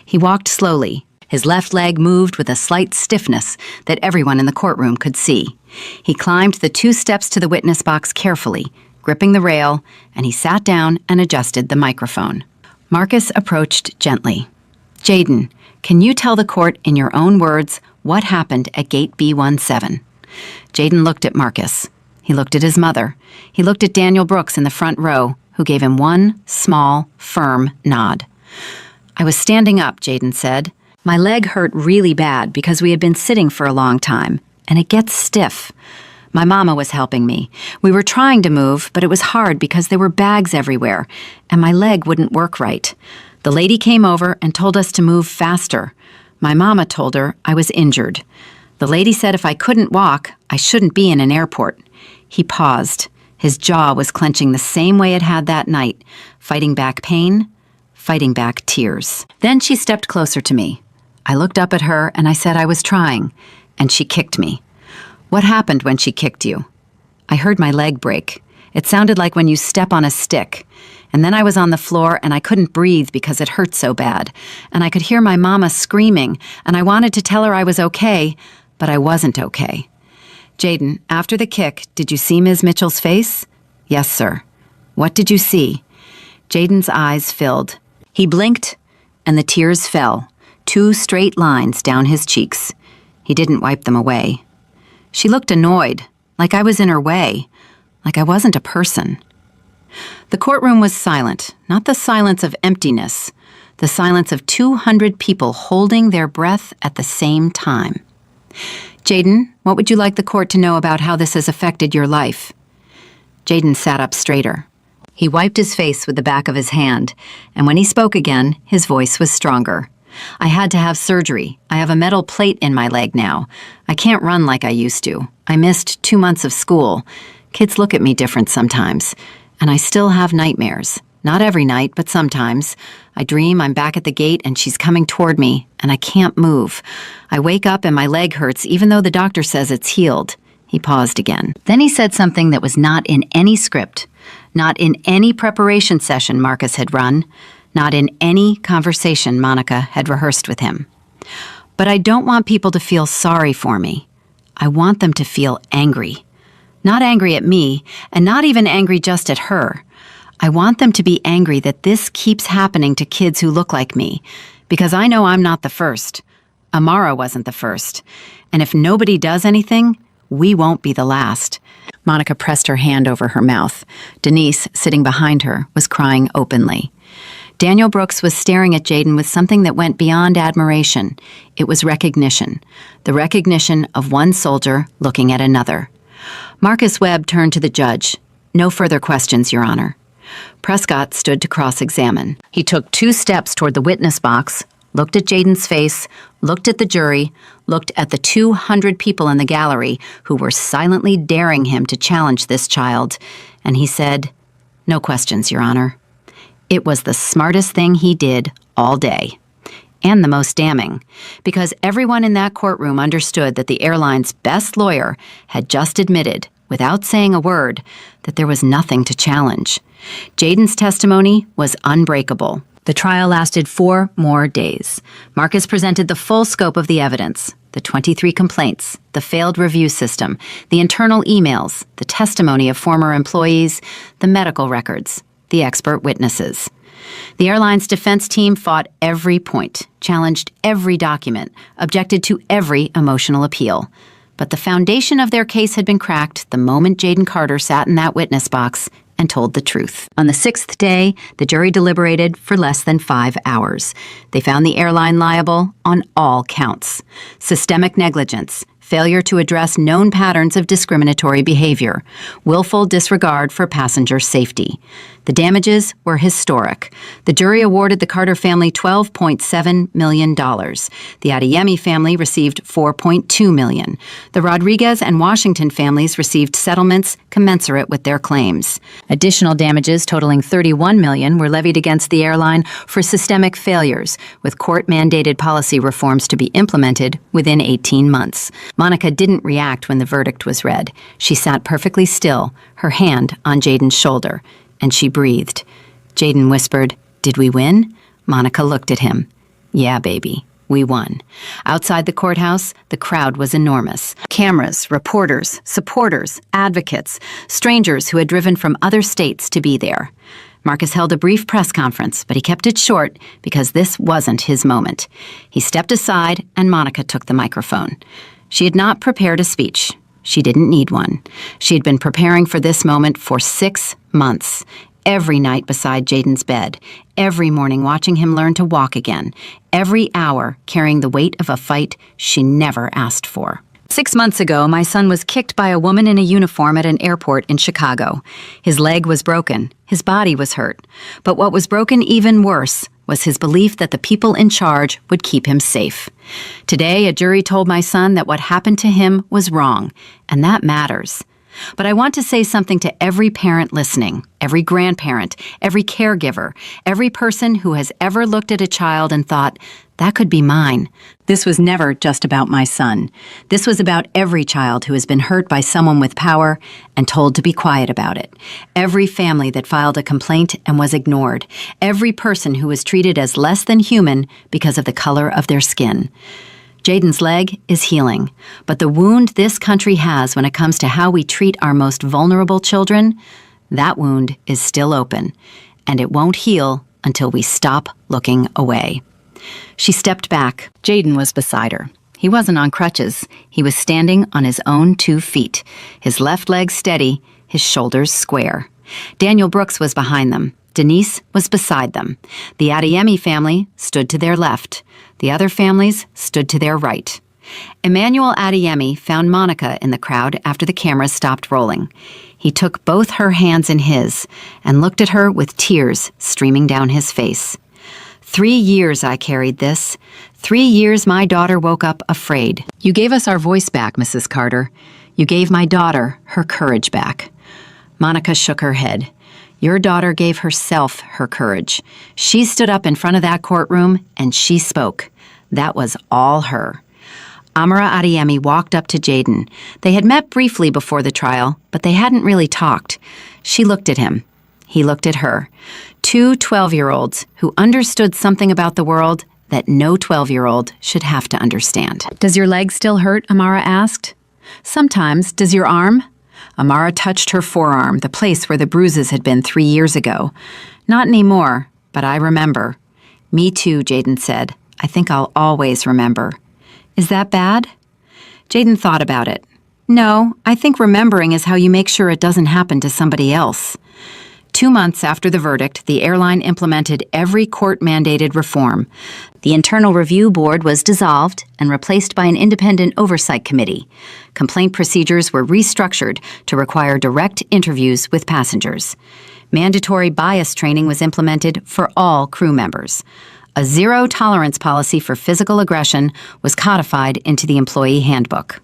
He walked slowly. His left leg moved with a slight stiffness that everyone in the courtroom could see. He climbed the 2 steps to the witness box carefully, gripping the rail, and he sat down and adjusted the microphone. Marcus approached gently. Jaden, can you tell the court in your own words what happened at Gate B-17? Jaden looked at Marcus. He looked at his mother. He looked at Daniel Brooks in the front row, who gave him one small, firm nod. I was standing up, Jaden said. My leg hurt really bad because we had been sitting for a long time, and it gets stiff. My mama was helping me. We were trying to move, but it was hard because there were bags everywhere, and my leg wouldn't work right. The lady came over and told us to move faster. My mama told her I was injured. The lady said if I couldn't walk, I shouldn't be in an airport. He paused. His jaw was clenching the same way it had that night, fighting back pain, fighting back tears. Then she stepped closer to me. I looked up at her and I said I was trying, and she kicked me. What happened when she kicked you? I heard my leg break. It sounded like when you step on a stick. And then I was on the floor and I couldn't breathe because it hurt so bad. And I could hear my mama screaming, and I wanted to tell her I was okay, but I wasn't okay. Jaden, after the kick, did you see Ms. Mitchell's face? Yes, sir. What did you see? Jaden's eyes filled. He blinked, and the tears fell, 2 straight lines down his cheeks. He didn't wipe them away. She looked annoyed, like I was in her way, like I wasn't a person. The courtroom was silent, not the silence of emptiness, the silence of 200 people holding their breath at the same time. Jaden, what would you like the court to know about how this has affected your life? Jaden sat up straighter. He wiped his face with the back of his hand, and when he spoke again, his voice was stronger. I had to have surgery. I have a metal plate in my leg now. I can't run like I used to. I missed 2 months of school. Kids look at me different sometimes. And I still have nightmares. Not every night, but sometimes. I dream I'm back at the gate and she's coming toward me, and I can't move. I wake up and my leg hurts even though the doctor says it's healed. He paused again. Then he said something that was not in any script, not in any preparation session Marcus had run, not in any conversation Monica had rehearsed with him. But I don't want people to feel sorry for me. I want them to feel angry. Not angry at me, and not even angry just at her. I want them to be angry that this keeps happening to kids who look like me, because I know I'm not the first. Amara wasn't the first. And if nobody does anything, we won't be the last. Monica pressed her hand over her mouth. Denise, sitting behind her, was crying openly. Daniel Brooks was staring at Jaden with something that went beyond admiration. It was recognition. The recognition of one soldier looking at another. Marcus Webb turned to the judge. "No further questions, Your Honor." Prescott stood to cross-examine. He took 2 steps toward the witness box, looked at Jaden's face, looked at the jury, looked at the 200 people in the gallery who were silently daring him to challenge this child, and he said, "No questions, Your Honor." It was the smartest thing he did all day. And the most damning, because everyone in that courtroom understood that the airline's best lawyer had just admitted, without saying a word, that there was nothing to challenge. Jaden's testimony was unbreakable. The trial lasted 4 more days. Marcus presented the full scope of the evidence, the 23 complaints, the failed review system, the internal emails, the testimony of former employees, the medical records, the expert witnesses. The airline's defense team fought every point, challenged every document, objected to every emotional appeal. But the foundation of their case had been cracked the moment Jaden Carter sat in that witness box and told the truth. On the 6th day, the jury deliberated for less than 5 hours. They found the airline liable on all counts: systemic negligence, failure to address known patterns of discriminatory behavior, willful disregard for passenger safety. The damages were historic. The jury awarded the Carter family $12.7 million. The Adeyemi family received $4.2 million. The Rodriguez and Washington families received settlements commensurate with their claims. Additional damages totaling $31 million were levied against the airline for systemic failures, with court-mandated policy reforms to be implemented within 18 months. Monica didn't react when the verdict was read. She sat perfectly still, her hand on Jaden's shoulder, and she breathed. Jaden whispered, "Did we win?" Monica looked at him. "Yeah, baby, we won." Outside the courthouse, the crowd was enormous. Cameras, reporters, supporters, advocates, strangers who had driven from other states to be there. Marcus held a brief press conference, but he kept it short because this wasn't his moment. He stepped aside, and Monica took the microphone. She had not prepared a speech. She didn't need one. She had been preparing for this moment for 6 months, every night beside Jaden's bed, every morning watching him learn to walk again, every hour carrying the weight of a fight she never asked for. 6 months ago, my son was kicked by a woman in a uniform at an airport in Chicago. His leg was broken. His body was hurt. But what was broken even worse was his belief that the people in charge would keep him safe. Today, a jury told my son that what happened to him was wrong, and that matters. But I want to say something to every parent listening, every grandparent, every caregiver, every person who has ever looked at a child and thought, that could be mine. This was never just about my son. This was about every child who has been hurt by someone with power and told to be quiet about it. Every family that filed a complaint and was ignored. Every person who was treated as less than human because of the color of their skin. Jaden's leg is healing, but the wound this country has when it comes to how we treat our most vulnerable children, that wound is still open, and it won't heal until we stop looking away. She stepped back. Jaden was beside her. He wasn't on crutches. He was standing on his own 2 feet, his left leg steady, his shoulders square. Daniel Brooks was behind them. Denise was beside them. The Adeyemi family stood to their left. The other families stood to their right. Emmanuel Adeyemi found Monica in the crowd after the cameras stopped rolling. He took both her hands in his and looked at her with tears streaming down his face. 3 years I carried this. 3 years my daughter woke up afraid. You gave us our voice back, Mrs. Carter. You gave my daughter her courage back. Monica shook her head. Your daughter gave herself her courage. She stood up in front of that courtroom and she spoke. That was all her. Amara Adeyemi walked up to Jaden. They had met briefly before the trial, but they hadn't really talked. She looked at him. He looked at her. Two 12-year-olds who understood something about the world that no 12-year-old should have to understand. "Does your leg still hurt?" Amara asked. "Sometimes. Does your arm?" Amara touched her forearm, the place where the bruises had been 3 years ago. "Not anymore, but I remember." "Me too," Jaden said. "I think I'll always remember." "Is that bad?" Jaden thought about it. "No, I think remembering is how you make sure it doesn't happen to somebody else." 2 months after the verdict, the airline implemented every court-mandated reform. The Internal Review Board was dissolved and replaced by an independent oversight committee. Complaint procedures were restructured to require direct interviews with passengers. Mandatory bias training was implemented for all crew members. A zero-tolerance policy for physical aggression was codified into the employee handbook.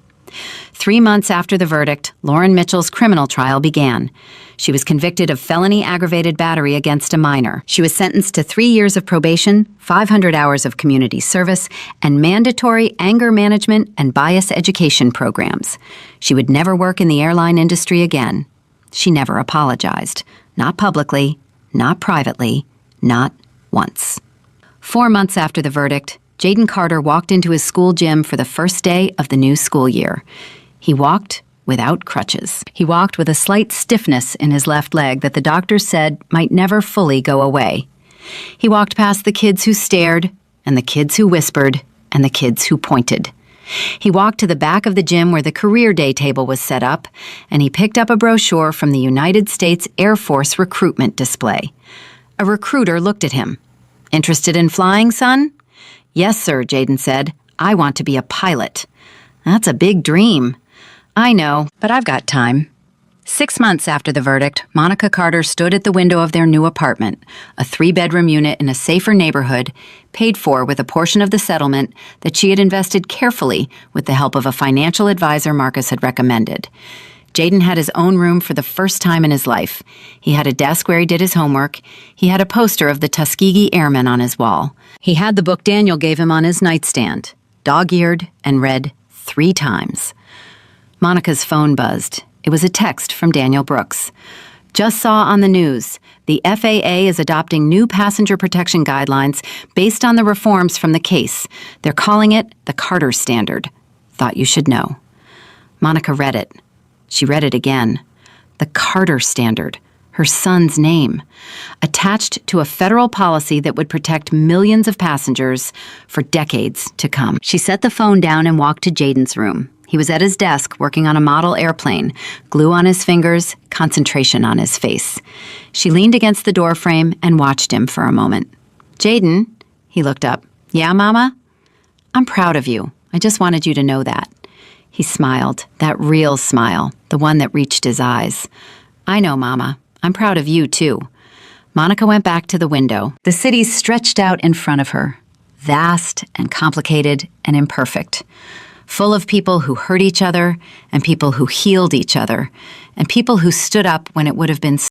3 months after the verdict, Lauren Mitchell's criminal trial began. She was convicted of felony aggravated battery against a minor. She was sentenced to 3 years of probation, 500 hours of community service, and mandatory anger management and bias education programs. She would never work in the airline industry again. She never apologized. Not publicly, not privately, not once. 4 months after the verdict, Jaden Carter walked into his school gym for the first day of the new school year. He walked without crutches. He walked with a slight stiffness in his left leg that the doctors said might never fully go away. He walked past the kids who stared, and the kids who whispered, and the kids who pointed. He walked to the back of the gym where the career day table was set up, and he picked up a brochure from the United States Air Force recruitment display. A recruiter looked at him. "Interested in flying, son?" "Yes, sir," Jaden said. "I want to be a pilot." "That's a big dream." "I know, but I've got time." 6 months after the verdict, Monica Carter stood at the window of their new apartment, a 3-bedroom unit in a safer neighborhood, paid for with a portion of the settlement that she had invested carefully with the help of a financial advisor Marcus had recommended. Jaden had his own room for the first time in his life. He had a desk where he did his homework. He had a poster of the Tuskegee Airmen on his wall. He had the book Daniel gave him on his nightstand, dog-eared and read 3 times. Monica's phone buzzed. It was a text from Daniel Brooks. "Just saw on the news. The FAA is adopting new passenger protection guidelines based on the reforms from the case. They're calling it the Carter Standard. Thought you should know." Monica read it. She read it again. The Carter Standard, her son's name, attached to a federal policy that would protect millions of passengers for decades to come. She set the phone down and walked to Jaden's room. He was at his desk working on a model airplane, glue on his fingers, concentration on his face. She leaned against the doorframe and watched him for a moment. "Jaden," he looked up. "Yeah, Mama?" "I'm proud of you. I just wanted you to know that." He smiled, that real smile, the one that reached his eyes. "I know, Mama. I'm proud of you, too." Monica went back to the window. The city stretched out in front of her, vast and complicated and imperfect, full of people who hurt each other and people who healed each other and people who stood up when it would have been